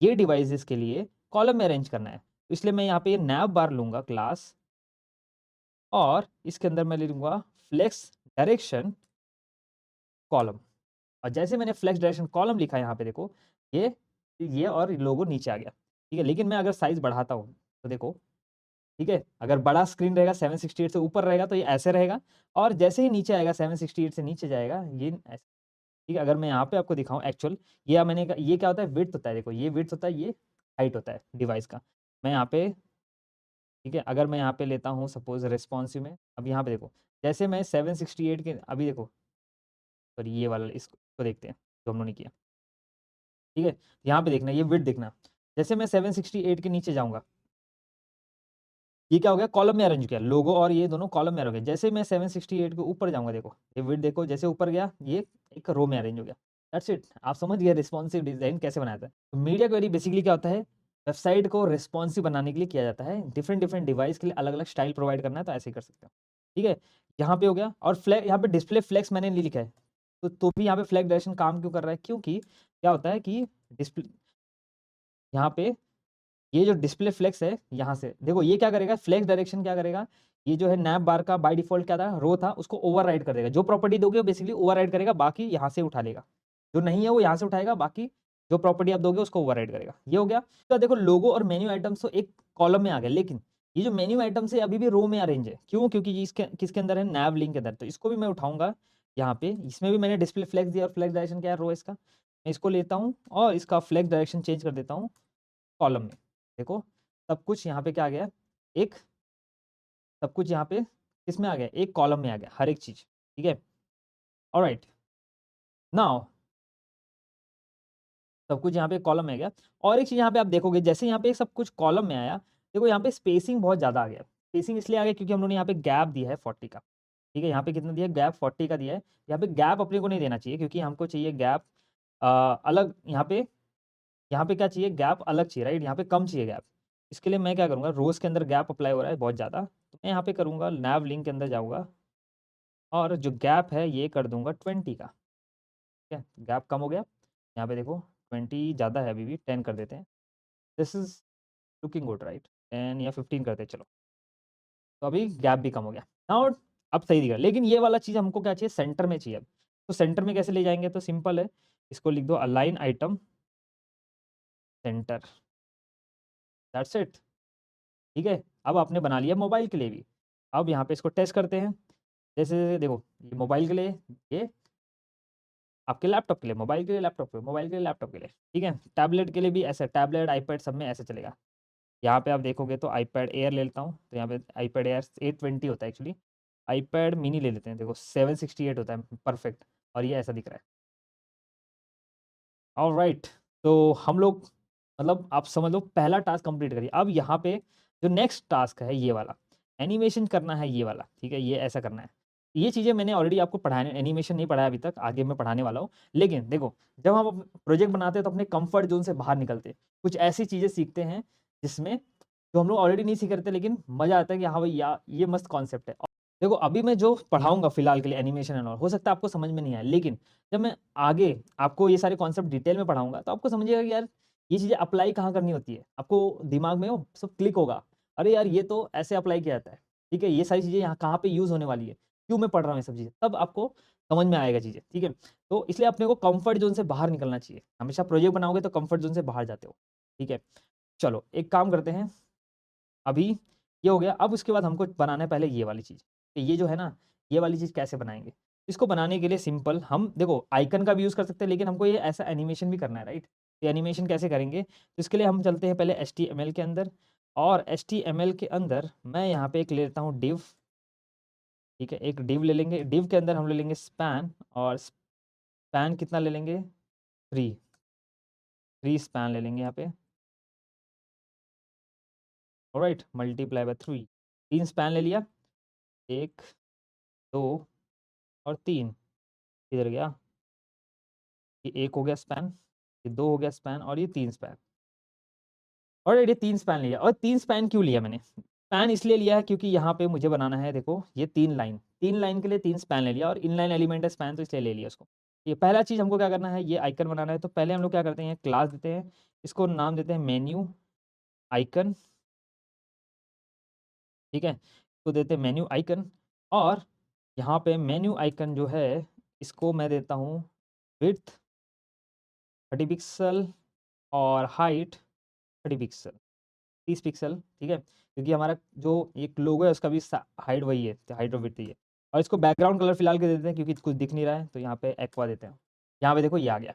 ये डिवाइसेस के लिए कॉलम में अरेंज करना है। तो इसलिए मैं यहाँ पे नैव बार लूँगा क्लास, और इसके अंदर मैं ले लूँगा फ्लेक्स डायरेक्शन कॉलम। और जैसे मैंने फ्लेक्स डायरेक्शन कॉलम लिखा है यहाँ पे देखो, ये और लोगो नीचे आ गया, ठीक है? लेकिन मैं अगर साइज़ बढ़ाता हूँ, तो देखो, ठीक है? अगर बड़ा स्क्रीन रहेगा 768 से ऊपर रहेगा तो ये ऐसे रहेगा, और जैसे ही नीचे आएगा 768 से नीचे जाएगा ये ऐसे, ठीक है? अगर मैं यहाँ पे आपको दिखाऊँ एक्चुअल, ये क्या होता है, विड्थ होता है, देखो ये विड्थ होता है, ये हाइट होता है डिवाइस का। मैं यहाँ पे, ठीक है, अगर मैं यहाँ पे लेता हूँ सपोज़ रिस्पॉन्सिव में, अब यहाँ पे देखो, जैसे मैं 768 के, अभी देखो, सॉरी ये वाला इसको देखते हैं जो हम लोगों ने किया, ठीक है? यहाँ पे देखना, ये विड्थ देखना, जैसे मैं 768 के नीचे जाऊँगा, ये क्या हो गया, कॉलम में अरेंज किया, लोगो और ये दोनों कॉलम में अरेंज हो गए। जैसे मैं 768 के ऊपर जाऊँगा, देखो ये विड्थ देखो, जैसे ऊपर गया ये एक रो में अरेंज हो गया। दैट्स इट, आप समझ गए रिस्पॉन्सिव डिज़ाइन कैसे बनाया जाता है। तो मीडिया क्वेरी बेसिकली क्या होता है, वेबसाइट को रिस्पॉन्सिव बनाने के लिए किया जाता है। डिफरेंट डिफरेंट डिवाइस के लिए अलग-अलग स्टाइल प्रोवाइड करना है, तो ऐसे ही कर सकते हो। ठीक है? यहाँ पे हो गया, और यहाँ पे डिस्प्ले फ्लेक्स मैंने नहीं लिखा है। तो भी यहाँ पे फ्लैग डायरेक्शन काम क्यों कर रहा है? क्योंकि क्या होता है कि डिस्प्ले यहाँ पे ये जो डिस्प्ले फ्लेक्स है, यहाँ से देखो ये क्या करेगा, फ्लेक्स डायरेक्शन क्या करेगा, ये जो है नैव बार का बाय डिफ़ॉल्ट क्या था, रो था, उसको ओवरराइड कर देगा। जो प्रॉपर्टी दोगे वो बेसिकली ओवरराइड करेगा, बाकी यहाँ से उठा लेगा। जो नहीं है वो यहाँ से उठाएगा, बाकी जो प्रॉपर्टी आप दोगे उसको ओवरराइड करेगा। ये हो गया। तो देखो लोगो और मेन्यू आइटम्स तो एक कॉलम में आ गया, लेकिन ये जो मेन्यू आइटम्स है अभी भी रो में अरेंज है। क्यों? क्योंकि ये इसके किसके अंदर है, नैव लिंक के अंदर। तो इसको भी मैं उठाऊँगा यहाँ पे, इसमें भी मैंने डिस्प्ले फ्लेक्स दिया, और फ्लेक्स डायरेक्शन क्या है, रो इसका। मैं इसको लेता हूँ और इसका फ्लेक्स डायरेक्शन चेंज कर देता हूँ कॉलम में। देखो सब कुछ यहाँ पे क्या आ गया, एक सब कुछ यहाँ पे किसमें आ गया, एक कॉलम में आ गया हर एक चीज़, ठीक है? ऑलराइट, नाउ सब कुछ यहाँ पे कॉलम में आ गया। और एक चीज़ यहाँ पे आप देखोगे, जैसे यहाँ पे सब कुछ कॉलम में आया, देखो यहाँ पे स्पेसिंग बहुत ज़्यादा आ गया। स्पेसिंग इसलिए आ गया क्योंकि हम लोगों ने यहाँ पे गैप दिया है 40 का, ठीक है? यहाँ पे कितना दिया है, गैप 40 का दिया है। यहाँ पे गैप अपने को नहीं देना चाहिए, क्योंकि हमको चाहिए गैप अलग, यहाँ पे क्या चाहिए, गैप अलग चाहिए, राइट? यहाँ पे कम चाहिए गैप। इसके लिए मैं क्या करूँगा, रोज़ के अंदर गैप अप्लाई हो रहा है बहुत ज़्यादा, तो मैं यहाँ पे करूँगा नैव लिंक के अंदर जाऊँगा, और जो गैप है ये कर दूँगा 20 का, ठीक है? गैप कम हो गया। यहाँ पे देखो 20 ज़्यादा है, अभी भी 10 कर देते हैं। This is looking good, right? 10 या 15 करते हैं चलो। तो अभी गैप भी कम हो गया। नाउ अब सही दिख रहा है, लेकिन ये वाला चीज़ हमको क्या चाहिए, सेंटर में चाहिए अब। तो सेंटर में कैसे ले जाएँगे, तो सिंपल है, इसको लिख दो align item centre, that's it. ठीक है? अब आपने बना लिया मोबाइल के लिए भी। अब यहाँ पे इसको टेस्ट करते हैं। जैसे देखो, ये मोबाइल के लिए, ये आपके लैपटॉप के लिए, मोबाइल के लिए लैपटॉप के लिए, मोबाइल के लिए लैपटॉप के लिए, ठीक है? टैबलेट के लिए भी ऐसे, टैबलेट, आईपैड सब में ऐसे चलेगा। यहाँ पे आप देखोगे तो आईपैड एयर ले लेता हूँ, तो यहाँ पे आईपैड एयर 820 होता है एक्चुअली। आईपैड मिनी ले लेते हैं, देखो 768 होता है, परफेक्ट, और ये ऐसा दिख रहा है। ऑलराइट, तो हम लोग, मतलब आप समझ लो पहला टास्क कंप्लीट करिए। अब यहाँ पे जो नेक्स्ट टास्क है ये वाला, एनिमेशन करना है ये वाला, ठीक है? ये ऐसा करना है। ये चीज़ें मैंने ऑलरेडी आपको पढ़ाया, एनिमेशन नहीं पढ़ाया अभी तक, आगे मैं पढ़ाने वाला हूँ। लेकिन देखो, जब हम प्रोजेक्ट बनाते हैं तो अपने कंफर्ट ज़ोन से बाहर निकलते हैं। कुछ ऐसी चीज़ें सीखते हैं जिसमें, जो हम लोग ऑलरेडी नहीं सीख रहे थे, लेकिन मज़ा आता है कि हाँ भाई, या ये मस्त कॉन्सेप्ट है। देखो अभी मैं जो पढ़ाऊँगा फ़िलहाल के लिए एनिमेशन एंड ऑल, हो सकता है आपको समझ में नहीं आए, लेकिन जब मैं आगे आपको ये सारे कॉन्सेप्ट डिटेल में पढ़ाऊँगा, तो आपको समझिएगा कि यार ये चीज़ें अप्लाई कहाँ करनी होती है। आपको दिमाग में वो सब क्लिक होगा, अरे यार ये तो ऐसे अप्लाई किया जाता है, ठीक है? ये सारी चीज़ें यहाँ कहाँ पे यूज़ होने वाली है, क्यों मैं पढ़ रहा हूँ ये सब चीज़ें, तब आपको समझ में आएगा चीज़ें, ठीक है? तो इसलिए अपने को कम्फर्ट ज़ोन से बाहर निकलना चाहिए। हमेशा प्रोजेक्ट बनाओगे तो कम्फर्ट ज़ोन से बाहर जाते हो, ठीक है? चलो एक काम करते हैं, अभी ये हो गया, अब उसके बाद हमको बनाना है पहले ये वाली चीज़। तो ये जो है ना, ये वाली चीज़ कैसे बनाएँगे? इसको बनाने के लिए सिंपल हम देखो आइकन का भी यूज़ कर सकते हैं, लेकिन हमको ये ऐसा एनिमेशन भी करना है, राइट? तो एनिमेशन कैसे करेंगे? तो इसके लिए हम चलते हैं पहले एचटीएमएल के अंदर, और एचटीएमएल के अंदर मैं यहाँ पे एक ले लेता हूँ डिव, ठीक है? एक डिव ले लेंगे, डिव के अंदर हम ले लेंगे स्पैन, और स्पैन कितना ले लेंगे? 3, 3 स्पैन ले लेंगे यहाँ पे, ऑलराइट? मल्टीप्लाई बाय 3, 3 स्पैन ले लिया, 1, 2 और 3, किधर गया? ये 1 हो गया स्पैन, ये 2 हो गया स्पैन, और ये 3 स्पैन। ऑलरेडी ये 3 स्पैन लिया, और 3 स्पैन क्यों लिया मैंने? स्पैन इसलिए लिया है क्योंकि यहाँ पे मुझे बनाना है, देखो ये 3 लाइन, 3 लाइन के लिए 3 स्पैन ले लिया, और इनलाइन एलिमेंट है स्पैन, तो इसलिए ले लिया उसको। ये पहला चीज़ हमको क्या करना है, ये आइकन बनाना है, तो पहले हम लोग क्या करते हैं, क्लास देते हैं, इसको नाम देते हैं मेन्यू आइकन, ठीक है? तो देते हैं मेन्यू आइकन, और यहाँ पे मेन्यू आइकन जो है, इसको मैं देता हूँ विड्थ 30 पिक्सल और हाइट 30 पिक्सल, 30 पिक्सल, ठीक है? क्योंकि हमारा जो एक लोगो है उसका भी सा हाइट वही है, हाइट और विड्थ ही है। और इसको बैकग्राउंड कलर फिलहाल के देते हैं क्योंकि कुछ दिख नहीं रहा है, तो यहाँ पे एक्वा देते हैं। यहाँ पे देखो ये आ गया।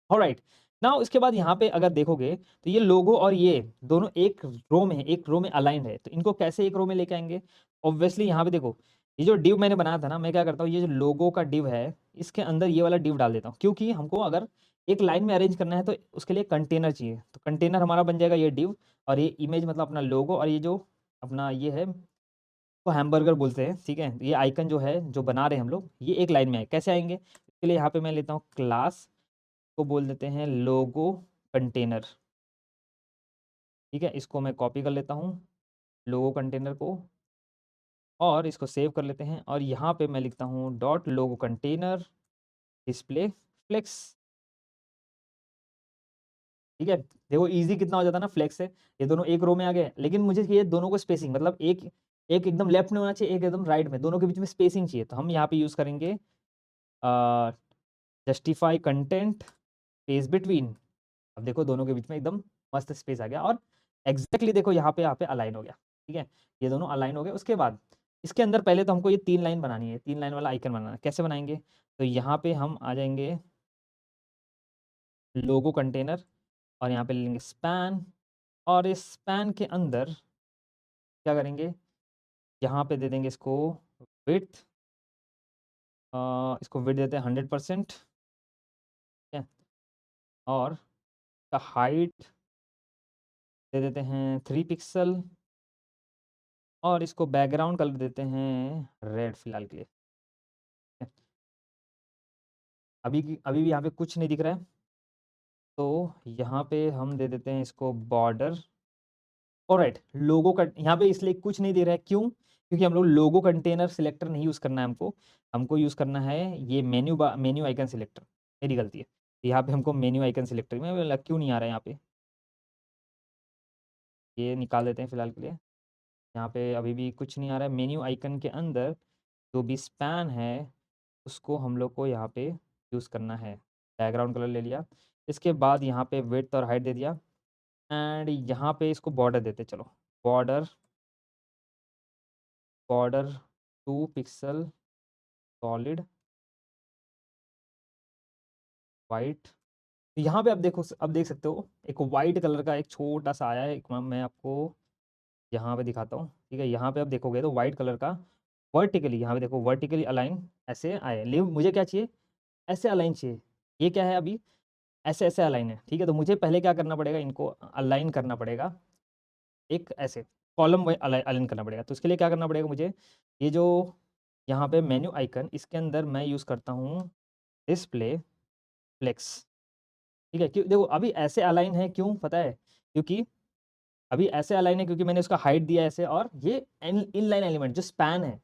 ऑलराइट, नाउ इसके बाद यहाँ पे अगर देखोगे तो ये लोगो और ये दोनों एक रो में है, एक रो में अलाइन्ड है, तो इनको कैसे एक रो में लेके आएँगे? ऑब्वियसली यहाँ पे देखो, ये जो डिव मैंने बनाया था ना, मैं क्या करता हूँ, ये जो लोगो का डिव है, इसके अंदर ये वाला डिव डाल देता हूँ, क्योंकि हमको अगर एक लाइन में अरेंज करना है तो उसके लिए कंटेनर चाहिए। तो कंटेनर हमारा बन जाएगा ये डिव, और ये इमेज मतलब अपना लोगो, और ये जो अपना ये है, तो हैमबर्गर बोलते हैं, ठीक है? ये आइकन जो है, जो बना रहे हैं हम लोग, ये एक लाइन में आए, कैसे आएँगे? इसके लिए यहाँ पे मैं लेता हूँ क्लास, को बोल देते हैं लोगो कंटेनर, ठीक है? इसको मैं कॉपी कर लेता हूँ, लोगो कंटेनर को, और इसको सेव कर लेते हैं, और यहाँ पे मैं लिखता हूँ डॉट लोगो कंटेनर डिस्प्ले फ्लेक्स, ठीक है? देखो ईज़ी कितना हो जाता है ना फ्लेक्स से, ये दोनों एक रो में आ गए, लेकिन मुझे चाहिए दोनों को स्पेसिंग, मतलब एक एक एकदम लेफ्ट में होना चाहिए, एक एकदम राइट में, दोनों के बीच में स्पेसिंग चाहिए, तो हम यहाँ पे यूज़ करेंगे अ, जस्टिफाई कंटेंट स्पेस बिटवीन। अब देखो दोनों के बीच में एकदम मस्त स्पेस आ गया, और एग्ज़ैक्टली देखो यहाँ पे अलाइन हो गया, ठीक है? ये दोनों अलाइन हो गए, उसके बाद इसके अंदर पहले तो हमको ये 3 लाइन बनानी है, 3 लाइन वाला आइकन बनाना है, कैसे बनाएँगे? तो यहाँ पे हम आ जाएँगे लोगो कंटेनर, और यहाँ पे ले लेंगे स्पैन, और इस स्पैन के अंदर क्या करेंगे? यहाँ पे दे देंगे इसको विड्थ, इसको विड्थ देते हैं 100%, ठीक है? और इसका हाइट दे देते हैं 3 पिक्सल, और इसको बैकग्राउंड कलर देते हैं रेड फिलहाल के लिए। ठीक है? अभी भी यहाँ पे कुछ नहीं दिख रहा है, तो यहाँ पे हम दे देते हैं इसको बॉर्डर। ऑलराइट, लोगो का यहाँ पे इसलिए कुछ नहीं दे रहा है, क्यों? क्योंकि हम लोग लोगो कंटेनर सिलेक्टर नहीं यूज़ करना है हमको, हमको यूज़ करना है ये मेन्यू आइकन सिलेक्टर, मेरी गलती है। यहाँ पे हमको मेन्यू आइकन सिलेक्टर में बोला क्यों नहीं आ रहा है यहाँ पे? ये निकाल देते हैं फिलहाल के लिए। यहाँ पे अभी भी कुछ नहीं आ रहा है, मेन्यू आइकन के अंदर जो भी स्पैन है, उसको हम लोग को यहाँ पे यूज़ करना है। बैकग्राउंड कलर ले लिया, इसके बाद यहाँ पे विड्थ और हाइट दे दिया, एंड यहाँ पे इसको बॉर्डर देते चलो, border border 2 pixel solid white. तो यहाँ पे आप देखो, अब देख सकते हो एक व्हाइट कलर का एक छोटा-सा आया है, एक मैं आपको यहाँ पे दिखाता हूँ, ठीक है? यहाँ पे आप देखोगे तो व्हाइट कलर का वर्टिकली, यहाँ पे देखो वर्टिकली अलाइन ऐसे आए, लेकिन मुझे क्या चाहिए? ऐसे अलाइन चाहिए। ये क्या है अभी? ऐसे-ऐसे अलाइन है, ठीक है? तो मुझे पहले क्या करना पड़ेगा, इनको अलाइन करना पड़ेगा, एक ऐसे कॉलम वाइ अलाइन करना पड़ेगा। तो इसके लिए क्या करना पड़ेगा मुझे? ये जो यहाँ पे मेन्यू आइकन, इसके अंदर मैं यूज़ करता हूँ डिस्प्ले फ्लेक्स, ठीक है? क्यों देखो अभी ऐसे अलाइन है, क्यों पता है? क्योंकि अभी ऐसे अलाइन है क्योंकि मैंने उसका हाइट दिया है ऐसे, और ये इन इनलाइन एलिमेंट जो स्पैन है,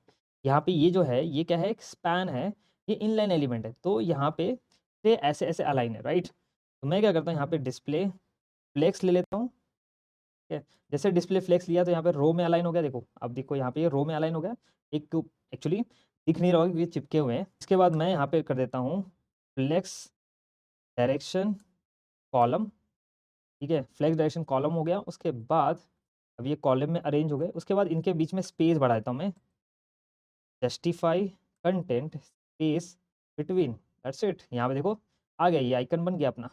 यहाँ पे ये जो है, ये क्या है, एक स्पैन है, ये इनलाइन एलिमेंट है, तो यहाँ पे से ऐसे-ऐसे अलाइन है, राइट? तो मैं क्या करता हूँ, यहाँ पे डिस्प्ले फ्लेक्स ले लेता हूँ, ठीक है? जैसे डिस्प्ले फ्लेक्स लिया तो यहाँ पे रो में अलाइन हो गया, देखो, अब देखो यहाँ पे ये रो में अलाइन हो गया, एक तो एक्चुअली दिख नहीं रहा होगा क्योंकि ये चिपके हुए हैं। इसके बाद मैं यहाँ पे कर देता हूँ फ्लेक्स डायरेक्शन कॉलम, ठीक है? फ्लेक्स डायरेक्शन कॉलम हो गया, उसके बाद अब ये कॉलम में अरेंज हो गए, उसके बाद इनके बीच में स्पेस बढ़ा देता हूँ मैं, justify content space between, that's it. यहाँ पे देखो आ गया, ये आइकन बन गया अपना,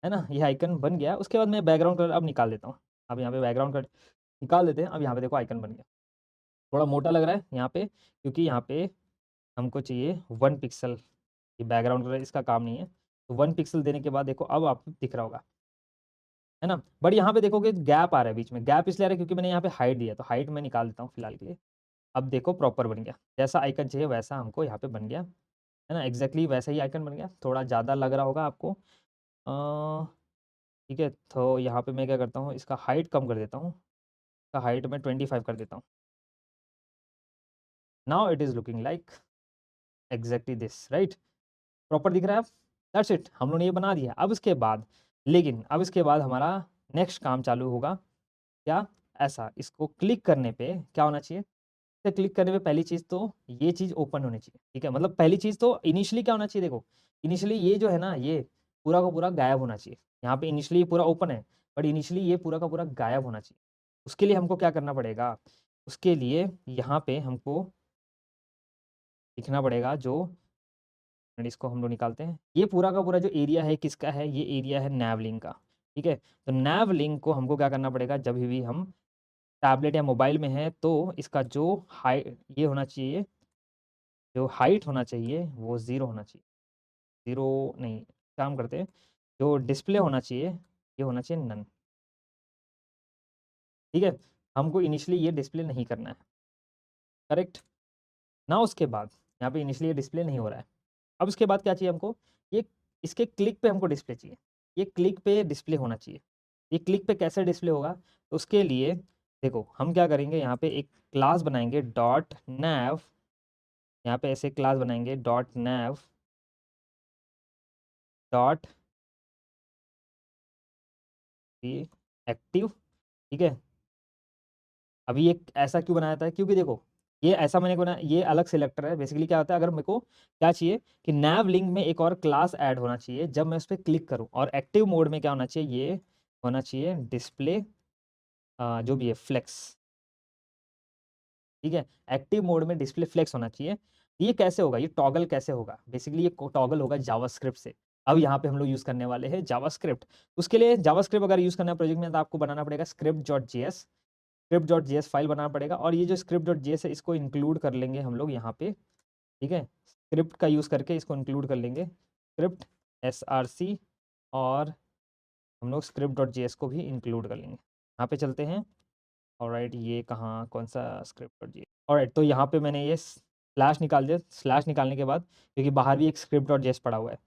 है ना? ये आइकन बन गया, उसके बाद मैं बैकग्राउंड कलर अब निकाल देता हूँ। अब यहाँ पे बैकग्राउंड कलर निकाल देते हैं, अब यहाँ पे देखो आइकन बन गया। थोड़ा मोटा लग रहा है यहाँ पे, क्योंकि यहाँ पे हमको चाहिए 1 पिक्सल, ये बैकग्राउंड कलर इसका काम नहीं है। तो 1 पिक्सल देने के बाद देखो अब आपको दिख रहा होगा, है ना? बट यहाँ पे देखोगे गैप आ रहा है बीच में, गैप इसलिए आ रहा है क्योंकि मैंने यहाँ पे हाइट दिया, तो हाइट मैं निकाल देता हूँ फिलहाल के लिए। अब देखो प्रॉपर बन गया, जैसा आइकन चाहिए वैसा हमको यहाँ पे बन गया, है ना? एग्ज़ैक्टली वैसा ही आइकन बन गया, थोड़ा ज़्यादा लग रहा होगा आपको। ठीक है, तो यहाँ पे मैं क्या करता हूँ, इसका हाइट कम कर देता हूँ, इसका हाइट मैं 25 कर देता हूँ। Now it is looking like exactly this, right? Proper दिख रहा है अब? दैट्स इट, हम लोगों ने ये बना दिया। अब इसके बाद, लेकिन अब इसके बाद हमारा नेक्स्ट काम चालू होगा, क्या? ऐसा, इसको क्लिक करने पे क्या होना चाहिए? इसे क्लिक करने पे पहली चीज़ तो ये चीज़ ओपन होनी चाहिए, ठीक है? मतलब पहली चीज़ तो इनिशियली क्या होना चाहिए देखो, इनिशियली ये जो है ना, ये पूरा का पूरा गायब होना चाहिए। यहाँ पे इनिशियली पूरा ओपन है, बट इनिशियली ये पूरा का पूरा गायब होना चाहिए। उसके लिए हमको क्या करना पड़ेगा? उसके लिए यहाँ पे हमको लिखना पड़ेगा जो, एंड इसको हम लोग निकालते हैं। ये पूरा का पूरा जो एरिया है किसका है? ये एरिया है नैवलिंक का, ठीक है? तो नैवलिंक को हमको क्या करना पड़ेगा, जब भी हम टैबलेट या मोबाइल में हैं तो इसका जो ये होना चाहिए, जो हाइट होना चाहिए वो 0 होना चाहिए। 0 नहीं, काम करते हैं, जो डिस्प्ले होना चाहिए, ये होना चाहिए नन, ठीक है? हमको इनिशियली ये डिस्प्ले नहीं करना है, करेक्ट? ना उसके बाद यहाँ पे इनिशियली ये डिस्प्ले नहीं हो रहा है। अब उसके बाद क्या चाहिए हमको? ये इसके क्लिक पे हमको डिस्प्ले चाहिए। ये क्लिक पे डिस्प्ले होना चाहिए। ये क्लिक पे कैसे डिस्प्ले होगा? तो उसके लिए देखो हम क्या करेंगे, यहाँ पे एक क्लास बनाएँगे डॉट नैव, यहाँ पे ऐसे क्लास बनाएँगे डॉट नैव डॉट ये एक्टिव, ठीक है? अभी ये ऐसा क्यों बनाया था? क्योंकि देखो, ये ऐसा मैंने बनाया, ये अलग सिलेक्टर है। बेसिकली क्या होता है, अगर मेरे को क्या चाहिए कि नैव लिंक में एक और क्लास ऐड होना चाहिए जब मैं उस पे क्लिक करूँ, और एक्टिव मोड में क्या होना चाहिए, ये होना चाहिए डिस्प्ले जो भी है फ्लेक्स, ठीक है? एक्टिव मोड में डिस्प्ले फ्लेक्स होना चाहिए। ये कैसे होगा? ये टॉगल कैसे होगा? बेसिकली ये टॉगल होगा जावास्क्रिप्ट से। अब यहाँ पे हम लोग यूज़ करने वाले हैं जावास्क्रिप्ट। उसके लिए जावास्क्रिप्ट अगर यूज़ करना है प्रोजेक्ट में तो आपको बनाना पड़ेगा script.js फाइल बनाना पड़ेगा, और ये जो script.js है इसको इंक्लूड कर लेंगे हम लोग यहाँ पे, ठीक है? स्क्रिप्ट का यूज़ करके इसको इंक्लूड कर लेंगे, स्क्रिप्ट src, और हम लोग script.js को भी इंक्लूड कर लेंगे। यहाँ पे चलते हैं, ऑलराइट, ये कहाँ, कौन-सा script.js, ऑलराइट, तो यहाँ पे मैंने ये स्लैश निकाल दिया। स्लैश निकालने के बाद, क्योंकि बाहर भी एक script.js पड़ा हुआ है,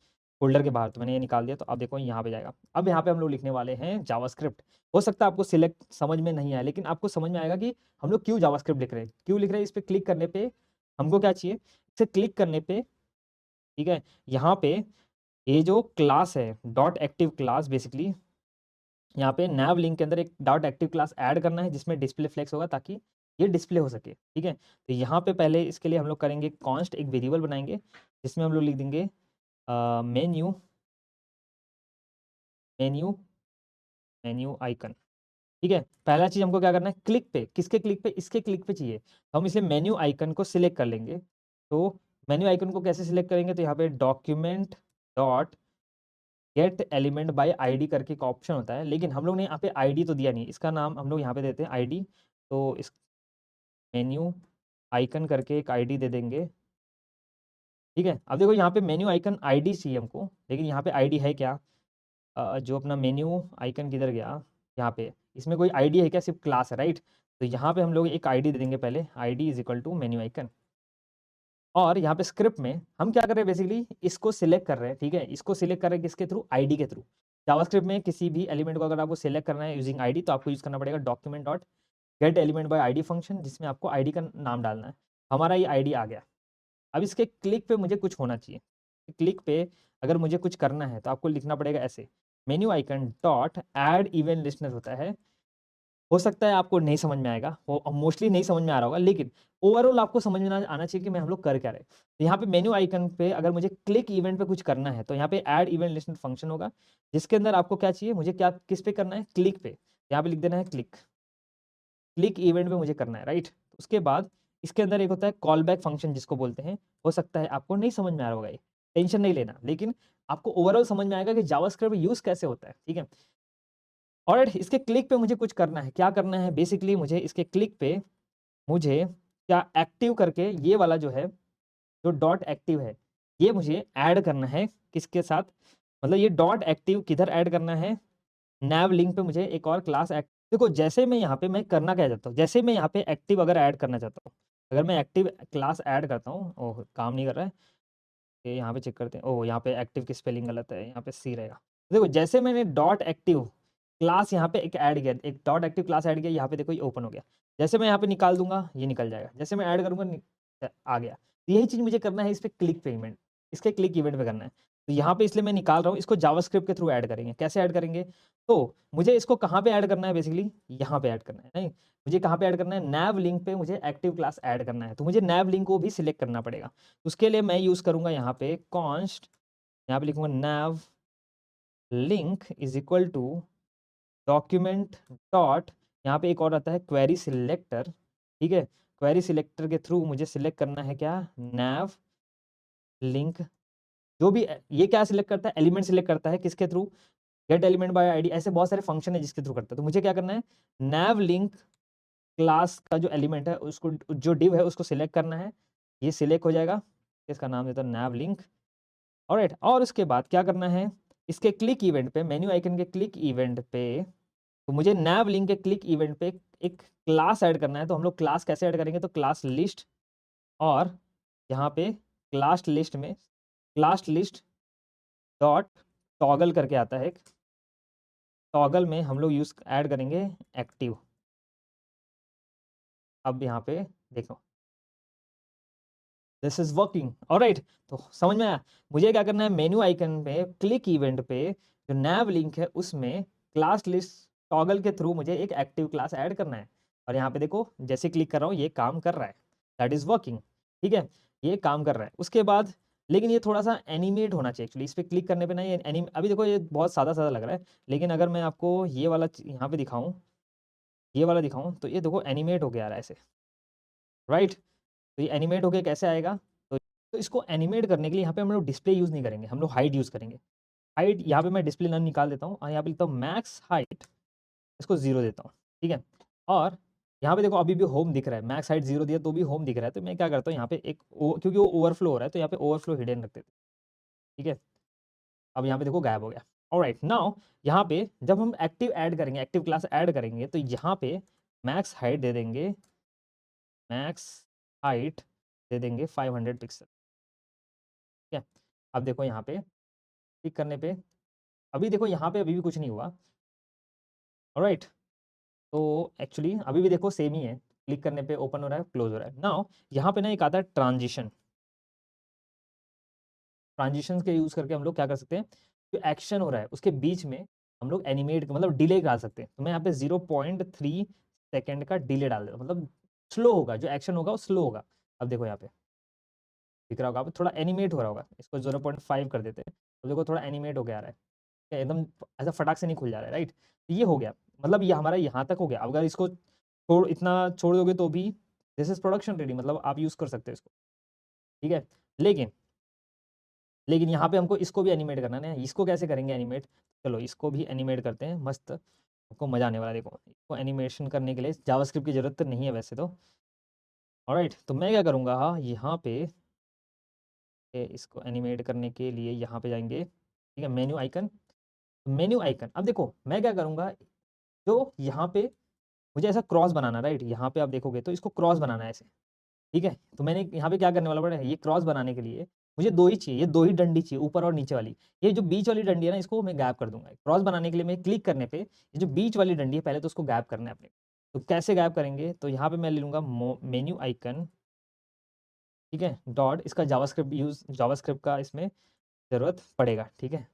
फ़ोल्डर के बाहर, तो मैंने ये निकाल दिया, तो अब देखो यहाँ पे जाएगा। अब यहाँ पे हम लोग लिखने वाले हैं जावास्क्रिप्ट। हो सकता है आपको सिलेक्ट समझ में नहीं आए, लेकिन आपको समझ में आएगा कि हम लोग क्यों जावास्क्रिप्ट लिख रहे हैं। क्यों लिख रहे हैं? इस पे क्लिक करने पे हमको क्या चाहिए? इसे क्लिक करने पे, ठीक है, यहाँ पे ये जो क्लास है डॉट एक्टिव क्लास, बेसिकली यहाँ पे नैव लिंक के अंदर एक डॉट एक्टिव क्लास ऐड करना है जिसमें डिस्प्ले फ्लेक्स होगा ताकि ये डिस्प्ले हो सके, ठीक है? तो यहाँ पे पहले इसके लिए हम लोग करेंगे कॉन्स्ट, एक वेरिएबल बनाएंगे जिसमें हम लोग लिख देंगे मेन्यू मेन्यू मेन्यू आइकन, ठीक है? पहला चीज़ हमको क्या करना है, क्लिक पे, किसके क्लिक पे? इसके क्लिक पे चाहिए, तो हम इसलिए मेन्यू आइकन को सिलेक्ट कर लेंगे। तो मेन्यू आइकन को कैसे सिलेक्ट करेंगे? तो यहाँ पे document dot gate element by ID करके एक ऑप्शन होता है, लेकिन हम लोग ने यहाँ पे आईडी तो दिया नहीं, इसका नाम हम लोग यहाँ पे देते हैं आईडी। तो इस मेन्यू आइकन करके एक आईडी दे देंगे, ठीक है? अब देखो यहाँ पे मेन्यू आइकन आईडी चाहिए हमको, लेकिन यहाँ पे आईडी है क्या? जो अपना मेन्यू आइकन किधर गया? यहाँ पे, इसमें कोई आईडी है क्या? सिर्फ क्लास है, राइट? तो यहाँ पे हम लोग एक आईडी दे देंगे पहले, ID is equal to menu icon, और यहाँ पे स्क्रिप्ट में हम क्या कर रहे हैं, बेसिकली इसको सिलेक्ट कर रहे हैं, ठीक है? इसको सिलेक्ट कर रहे हैं किसके थ्रू? आईडी के थ्रू। जावास्क्रिप्ट में किसी भी एलिमेंट को अगर आपको सिलेक्ट करना है यूजिंग आईडी, तो आपको यूज़ करना पड़ेगा document dot gate element by ID function, जिसमें आपको आईडी का नाम डालना है। हमारा ये आईडी आ गया। अब इसके क्लिक पे मुझे कुछ होना चाहिए। क्लिक पे अगर मुझे कुछ करना है तो आपको लिखना पड़ेगा ऐसे, menu icon dot add event listener होता है। हो सकता है आपको नहीं समझ में आएगा, वो मोस्टली नहीं समझ में आ रहा होगा, लेकिन ओवरऑल आपको समझ में आना चाहिए कि मैं हम लोग कर क्या रहे हैं। तो यहाँ पे मेन्यू आइकन पे अगर मुझे क्लिक इवेंट पे कुछ करना है तो यहाँ पे ऐड इवेंट लिस्टनर फंक्शन होगा, जिसके अंदर आपको क्या चाहिए, मुझे क्या किस पे करना है, क्लिक पे। यहाँ पे लिख देना है क्लिक, क्लिक इवेंट पे मुझे करना है, राइट। उसके बाद इसके अंदर एक होता है कॉल बैक फंक्शन जिसको बोलते हैं। हो सकता है आपको नहीं समझ में आ रहा होगा, ये टेंशन नहीं लेना, लेकिन आपको ओवरऑल समझ में आएगा कि जावास्क्रिप्ट यूज कैसे होता है, ठीक है। और इसके क्लिक पे मुझे कुछ करना है, क्या करना है, बेसिकली मुझे इसके क्लिक पे मुझे क्या एक्टिव करके ये वाला जो है, जो डॉट एक्टिव है, ये मुझे ऐड करना है किसके साथ, मतलब ये डॉट एक्टिव किधर ऐड करना है, नैव लिंक पे मुझे एक और क्लास एक्ट। देखो जैसे मैं यहाँ पे मैं करना क्या चाहता हूँ, जैसे मैं यहाँ पे एक्टिव अगर ऐड करना चाहता हूँ, अगर मैं एक्टिव क्लास ऐड करता हूँ, ओह काम नहीं कर रहा है, ये यहाँ पे चेक करते हैं, ओह यहाँ पे एक्टिव की स्पेलिंग गलत है, यहाँ पे सी रहेगा। देखो जैसे मैंने डॉट एक्टिव क्लास यहाँ पे एक ऐड किया, एक डॉट एक्टिव क्लास ऐड किया, यहाँ पे देखो ये ओपन हो गया। जैसे मैं यहाँ पे निकाल दूंगा ये निकल जाएगा, जैसे मैं ऐड करूंगा आ गया। तो यही चीज मुझे करना है इस पे क्लिक पेमेंट, इसके क्लिक इवेंट पे करना है। तो यहाँ पे इसलिए मैं निकाल रहा हूँ, इसको जावास्क्रिप्ट के थ्रू ऐड करेंगे। कैसे ऐड करेंगे, तो मुझे इसको कहाँ पे ऐड करना है, बेसिकली यहाँ पे ऐड करना है, नहीं मुझे कहाँ पे ऐड करना है, नैव लिंक पे मुझे एक्टिव क्लास ऐड करना है। तो मुझे नैव लिंक को भी सिलेक्ट करना पड़ेगा। उसके लिए मैं यूज करूंगा यहाँ पे कॉन्स्ट, यहाँ पे लिखूंगा nav link is equal to document dot, यहाँ पे एक और आता है क्वेरी सिलेक्टर, ठीक है। क्वेरी सिलेक्टर के थ्रू मुझे सिलेक्ट करना है क्या, नैव लिंक, जो भी ये क्या सिलेक्ट करता है, एलिमेंट सिलेक्ट करता है किसके through, gate element by ID, ऐसे बहुत सारे फंक्शन है जिसके थ्रू करता है। तो मुझे क्या करना है, नैव लिंक क्लास का जो एलिमेंट है उसको, जो डिव है उसको सिलेक्ट करना है। ये सिलेक्ट हो जाएगा, इसका नाम देता हूं नैव लिंक। ऑलराइट, और उसके बाद क्या करना है, इसके क्लिक इवेंट पे, मेन्यू आइकन के क्लिक इवेंट पे, तो मुझे नैव लिंक के क्लिक इवेंट पे एक क्लास ऐड करना है। तो हम लोग क्लास कैसे ऐड करेंगे, तो क्लास लिस्ट, और यहाँ पे क्लास लिस्ट में क्लास लिस्ट डॉट टॉगल करके आता है एक, टॉगल में हम लोग यूज ऐड करेंगे एक्टिव। अब यहाँ पे देखो दिस इज वर्किंग, ऑलराइट। तो समझ में आया, मुझे क्या करना है, मेन्यू आइकन पे क्लिक इवेंट पे जो नैव लिंक है उसमें क्लास लिस्ट टॉगल के थ्रू मुझे एक एक्टिव क्लास ऐड करना है। और यहाँ पे देखो जैसे क्लिक कर रहा हूँ ये काम कर रहा है, दैट इज वर्किंग, ठीक है, ये काम कर रहा है। उसके बाद लेकिन ये थोड़ा सा एनिमेट होना चाहिए एक्चुअली, इस पर क्लिक करने पे ना ये अभी देखो ये बहुत सादा सादा लग रहा है, लेकिन अगर मैं आपको ये वाला यहाँ पे दिखाऊं, ये वाला दिखाऊं, तो ये देखो एनिमेट हो गया रहा है ऐसे, राइट। तो ये एनिमेट होके कैसे आएगा, तो इसको एनिमेट करने के लिए यहाँ पे हम लोग डिस्प्ले यूज़ नहीं करेंगे, हम लोग हाइट यूज़ करेंगे। हाइट यहाँ पे मैं डिस्प्ले नन निकाल देता हूँ और यहाँ पे लिखता हूँ मैक्स हाइट, इसको 0 देता हूँ, ठीक है। और यहाँ पे देखो अभी भी होम दिख रहा है, मैक्स हाइट 0 दिया तो भी होम दिख रहा है। तो मैं क्या करता हूँ यहाँ पे एक क्योंकि वो ओवरफ्लो हो रहा है तो यहाँ पे ओवरफ्लो हिडन रख देते हैं, ठीक है। अब यहाँ पे देखो गायब हो गया। ऑलराइट, नाउ यहाँ पे जब हम एक्टिव ऐड करेंगे, एक्टिव क्लास ऐड करेंगे, तो यहाँ पे मैक्स हाइट दे देंगे, मैक्स हाइट दे देंगे 500 पिक्सल, ठीक है। अब देखो यहाँ पे क्लिक करने पे, अभी देखो यहाँ पे अभी भी कुछ नहीं हुआ, ऑलराइट। तो एक्चुअली अभी भी देखो सेम ही है, क्लिक करने पे ओपन हो रहा है, क्लोज हो रहा है। नाउ यहाँ पे ना एक आता है ट्रांजिशन, ट्रांजिशन के यूज करके हम लोग क्या कर सकते हैं, जो एक्शन हो रहा है उसके बीच में हम लोग एनिमेट मतलब डिले डाल सकते हैं। तो मैं यहाँ पे 0.3 सेकेंड का डिले डाल देता हूँ, मतलब स्लो होगा, जो एक्शन होगा वो स्लो होगा। अब देखो यहाँ पे दिख रहा होगा, अब थोड़ा एनिमेट हो रहा होगा, इसको 0.5 कर देते हैं, तो देखो थोड़ा एनिमेट हो गया आ रहा है, क्या एकदम ऐसा फटाक से नहीं खुल जा रहा है, राइट। ये हो गया, मतलब ये हमारा यहाँ तक हो गया। अगर इसको छोड़ इतना छोड़ दोगे तो भी दिस इज प्रोडक्शन रेडी, मतलब आप यूज कर सकते हो इसको, ठीक है। लेकिन लेकिन यहाँ पे हमको इसको भी एनिमेट करना है ना, इसको कैसे करेंगे एनिमेट, चलो इसको भी एनिमेट करते हैं, मस्त आपको मजा आने वाला है। देखो इसको एनिमेशन करने के लिए जावास्क्रिप्ट की जरूरत तो नहीं है वैसे तो, ऑलराइट। तो मैं क्या करूँगा, हाँ यहाँ पे इसको एनिमेट करने के लिए यहाँ पे जाएंगे, ठीक है, मेन्यू आइकन, मेन्यू आइकन। अब देखो मैं क्या करूँगा, जो यहाँ पे मुझे ऐसा क्रॉस बनाना, राइट, यहाँ पे आप देखोगे तो इसको क्रॉस बनाना है ऐसे, ठीक है। तो मैंने यहाँ पे क्या करने वाला पड़ा है, ये क्रॉस बनाने के लिए मुझे दो ही चाहिए, ये दो ही डंडी चाहिए, ऊपर और नीचे वाली। ये जो बीच वाली डंडी है ना, इसको मैं गैप कर दूंगा। क्रॉस बनाने के लिए मैं क्लिक करने पे ये जो बीच वाली डंडी है पहले तो उसको गैप करना है अपने। तो कैसे गैप करेंगे, तो यहाँ पे मैं ले लूंगा मेन्यू आइकन ठीक है, डॉट इसका जावास्क्रिप्ट का इसमें ज़रूरत पड़ेगा, ठीक है,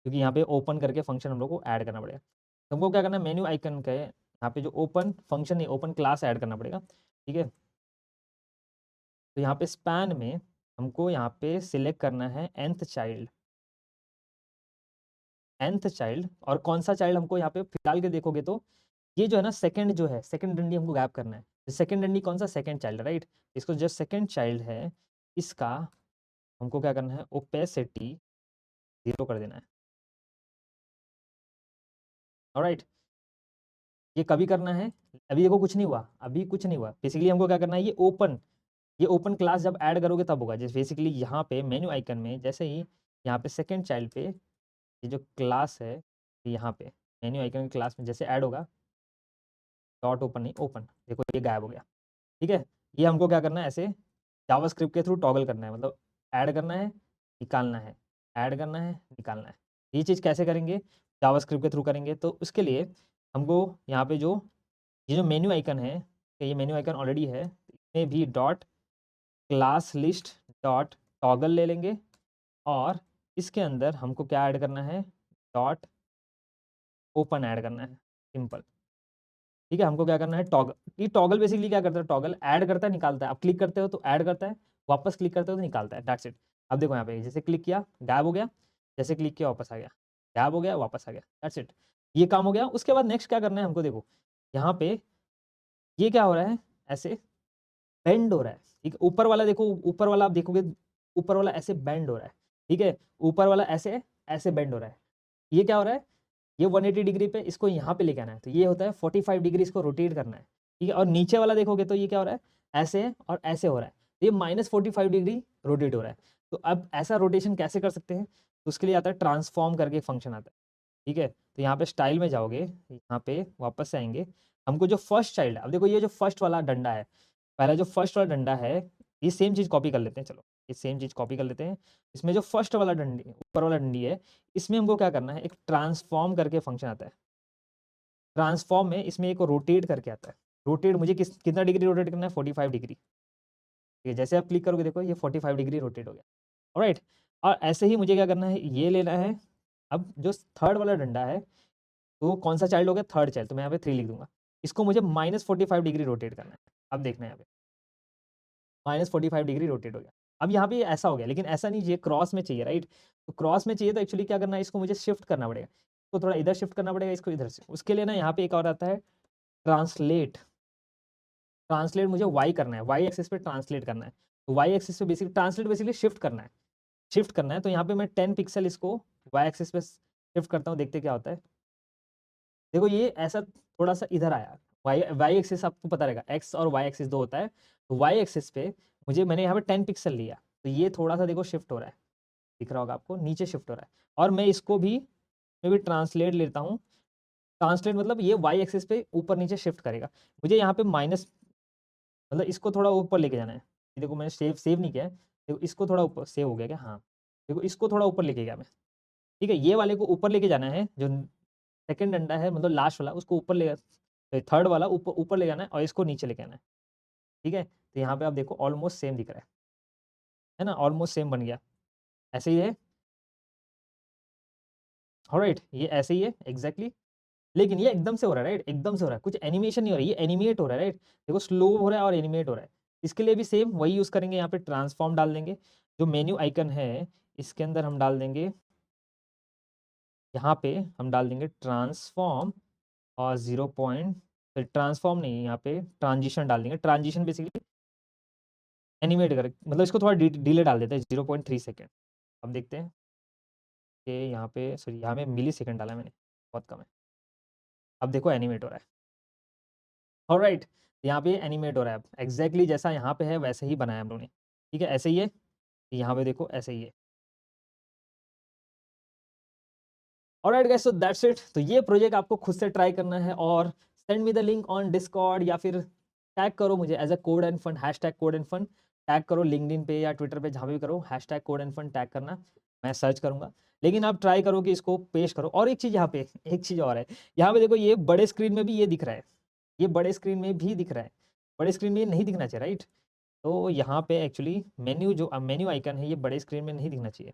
क्योंकि यहाँ पे ओपन करके फंक्शन हम लोग को ऐड करना पड़ेगा। तो हमको क्या करना है, मेन्यू आइकन का यहाँ पे जो ओपन फंक्शन नहीं, ओपन क्लास ऐड करना पड़ेगा, ठीक है। तो यहाँ पे स्पैन में हमको यहाँ पे सिलेक्ट करना है nth चाइल्ड, और कौन सा चाइल्ड हमको यहाँ पे फिलहाल के देखोगे तो ये जो है ना, सेकंड जो है, सेकंड डंडी हमको गैप करना है। सेकंड डंडी कौन सा, सेकंड चाइल्ड, राइट। इसको जो सेकंड चाइल्ड है इसका हमको क्या करना है, ओपेसिटी 0 कर देना है। ऑलराइट, ये कभी करना है, अभी देखो कुछ नहीं हुआ, अभी कुछ नहीं हुआ। बेसिकली हमको क्या करना है, ये ओपन क्लास जब ऐड करोगे तब होगा। जैसे बेसिकली यहाँ पे मेन्यू आइकन में जैसे ही यहाँ पे सेकंड चाइल्ड पे ये जो क्लास है, यहाँ पे मेन्यू आइकन क्लास में जैसे ऐड होगा, डॉट ओपन नहीं ओपन, देखो ये गायब हो गया, ठीक है। ये हमको क्या करना है, ऐसे जावास्क्रिप्ट के थ्रू टॉगल करना है, मतलब ऐड करना है, निकालना है, ऐड करना है, निकालना है। ये चीज़ कैसे करेंगे, जावास्क्रिप्ट के थ्रू करेंगे। तो उसके लिए हमको यहाँ पे जो ये जो मेन्यू आइकन है, ये मेन्यू आइकन ऑलरेडी है, इसमें भी dot class list dot toggle ले लेंगे, और इसके अंदर हमको क्या ऐड करना है, डॉट ओपन ऐड करना है, सिंपल, ठीक है। हमको क्या करना है, टॉगल, ये टॉगल बेसिकली क्या करता है, टॉगल ऐड करता है, निकालता है। आप क्लिक करते हो तो ऐड करता है, वापस क्लिक करते हो तो निकालता है, दैट्स इट। अब देखो यहाँ पे जैसे क्लिक किया गायब हो गया, जैसे क्लिक किया वापस आ गया, गायब हो गया वापस आ गया, दैट्स इट। ये काम हो गया। उसके बाद नेक्स्ट क्या करना है हमको, देखो यहाँ पे ये क्या हो रहा है, ऐसे बेंड हो रहा है, ठीक है। ऊपर वाला देखो, ऊपर वाला आप देखोगे, ऊपर वाला ऐसे बेंड हो रहा है, ठीक है। ऊपर वाला ऐसे ऐसे बेंड हो रहा है, ये क्या हो रहा है, ये 180 डिग्री पे इसको यहाँ पे लेके आना है, तो ये होता है 45 डिग्री इसको रोटेट करना है, ठीक है। और नीचे वाला देखोगे तो ये क्या हो रहा है, ऐसे है और ऐसे हो रहा है, तो ये -45 डिग्री रोटेट हो रहा है। तो अब ऐसा रोटेशन कैसे कर सकते हैं, तो उसके लिए आता है ट्रांसफॉर्म करके फंक्शन आता है, ठीक है। तो यहाँ पे स्टाइल में जाओगे, यहाँ पे वापस से आएंगे, हमको जो फर्स्ट चाइल्ड है, अब देखो ये जो फर्स्ट वाला डंडा है, पहला जो फर्स्ट वाला डंडा है, ये सेम चीज़ कॉपी कर लेते हैं, चलो ये सेम चीज़ कॉपी कर लेते हैं। इसमें जो फर्स्ट वाला डंडी, ऊपर वाला डंडी है, इसमें हमको क्या करना है, एक ट्रांसफॉर्म करके फंक्शन आता है। ट्रांसफॉर्म में इसमें एक रोटेट करके आता है, रोटेट मुझे कितना डिग्री रोटेट करना है, 45 डिग्री, ठीक है। जैसे आप क्लिक करोगे देखो ये 45 डिग्री रोटेट हो गया, ऑलराइट। और ऐसे ही मुझे क्या करना है, ये लेना है। अब जो थर्ड वाला डंडा है, तो कौन सा चाइल्ड हो गया, थर्ड चाइल्ड, तो मैं यहाँ पे 3 लिख दूंगा। इसको मुझे -45 डिग्री रोटेट करना है। अब देखना है यहाँ पे -45 डिग्री रोटेट हो गया। अब यहाँ पे ऐसा हो गया, लेकिन ऐसा नहीं चाहिए, क्रॉस में चाहिए, राइट। तो क्रॉस में चाहिए तो एक्चुअली क्या करना है, इसको मुझे शिफ्ट करना पड़ेगा, इसको थोड़ा इधर शिफ्ट करना पड़ेगा, इसको इधर से। उसके लिए ना यहाँ पे एक और आता है ट्रांसलेट, ट्रांसलेट मुझे वाई करना है, वाई एक्सिस पे ट्रांसलेट करना है। तो वाई एक्सिस पे बेसिकली ट्रांसलेट बेसिकली शिफ्ट करना है, शिफ्ट करना है। तो यहाँ पे मैं 10 पिक्सल इसको वाई एक्सिस पे शिफ्ट करता हूँ, देखते क्या होता है। देखो ये ऐसा थोड़ा सा इधर आया, वाई वाई एक्सिस आपको पता रहेगा, एक्स और वाई एक्सिस दो होता है। तो वाई एक्सिस पे मैंने यहाँ पे 10 पिक्सल लिया, तो ये थोड़ा सा देखो शिफ्ट हो रहा है, दिख रहा होगा आपको, नीचे शिफ्ट हो रहा है। और मैं इसको भी ट्रांसलेट लेता हूँ, ट्रांसलेट मतलब ये वाई एक्सिस पे ऊपर नीचे शिफ्ट करेगा। मुझे यहाँ पे माइनस, मतलब इसको थोड़ा ऊपर लेके जाना है। ये देखो मैंने सेव नहीं किया है, देखो इसको थोड़ा ऊपर, सेव हो गया क्या, हाँ। देखो इसको थोड़ा ऊपर लेके गया मैं, ठीक है। ये वाले को ऊपर लेके जाना है, जो सेकंड डंडा है मतलब लास्ट वाला, उसको ऊपर ले, थर्ड वाला ऊपर ऊपर ले जाना है, और इसको नीचे लेके आना है, ठीक है। तो यहाँ पे आप देखो ऑलमोस्ट सेम दिख रहा है ना, ऑलमोस्ट सेम बन गया, ऐसे ही है, ऑलराइट। ये ऐसे ही है एग्जैक्टली, लेकिन ये एकदम से हो रहा है, राइट, एकदम से हो रहा है, कुछ एनिमेशन नहीं हो रहा है, ये एनिमेट हो रहा है, राइट। देखो स्लो हो रहा है और एनिमेट हो रहा है। इसके लिए भी सेम वही यूज़ करेंगे, यहाँ पे ट्रांसफॉर्म डाल देंगे, जो मेन्यू आइकन है इसके अंदर हम डाल देंगे, यहाँ पे हम डाल देंगे ट्रांसफॉर्म, और 0 पॉइंट, ट्रांसफॉर्म नहीं, यहाँ पे ट्रांजिशन डाल देंगे। ट्रांजिशन बेसिकली एनिमेट कर, मतलब इसको थोड़ा डिले डाल देते हैं, 0.3 सेकेंड। अब देखते हैं कि यहाँ पे, सॉरी यहाँ पे मिली सेकेंड डाला है मैंने, बहुत कम है। अब देखो एनिमेट हो रहा है, ऑलराइट। यहाँ पे एनिमेट हो रहा है, अब एग्जैक्टली जैसा यहाँ पे है वैसे ही बनाया हम लोगों ने, ठीक है। ऐसे ही है, यहाँ पे देखो ऐसे ही है, alright guys, so that's it. तो ये प्रोजेक्ट आपको खुद से ट्राई करना है, और send me the link on Discord, या फिर टैग करो मुझे as a code and fun, hashtag code and fun, tag करो लिंक्डइन पे या ट्विटर पे, जहाँ भी करो, hashtag code and fun tag करना, मैं सर्च करूंगा। लेकिन आप ट्राई करो कि इसको पेश करो। और एक चीज़ यहाँ पे, एक चीज़ और है, यहाँ पे देखो ये बड़े स्क्रीन में भी ये दिख रहा है, ये बड़े स्क्रीन में भी दिख रहा है, बड़े स्क्रीन में ये नहीं दिखना चाहिए, राइट। तो यहाँ पे एक्चुअली मेन्यू आइकन है ये बड़े स्क्रीन में नहीं दिखना चाहिए।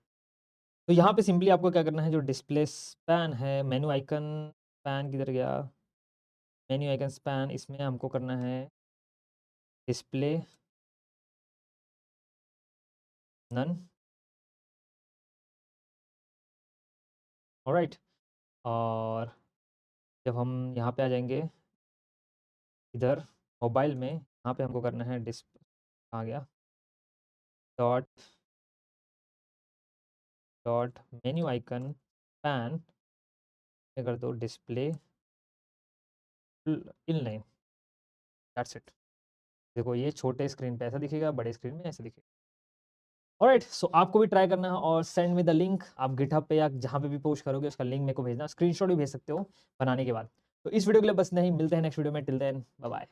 तो यहाँ पे सिंपली आपको क्या करना है, जो डिस्प्ले स्पैन है, मेन्यू आइकन स्पैन किधर गया? मेन्यू आइकन स्पैन, इसमें हमको करना है डिस्प्ले नन। ऑलराइट। और जब हम यहाँ पे आ जाएँगे इधर मोबाइल में, यहाँ पे हमको करना है आ गया dot dot menu icon pan में कर दो डिस्प्ले इनलाइन, दैट्स इट। देखो ये छोटे स्क्रीन पे ऐसा दिखेगा, बड़े स्क्रीन में ऐसा दिखेगा। ऑलराइट, सो आपको भी ट्राई करना है और सेंड मी द लिंक। आप गिटहब पे या जहाँ पे भी पोस्ट करोगे उसका लिंक मेरे को भेजना, स्क्रीनशॉट भी भेज सकते हो बनाने के बाद। तो इस वीडियो के लिए बस नहीं, मिलते हैं नेक्स्ट वीडियो में, टिल देन बाय बाय।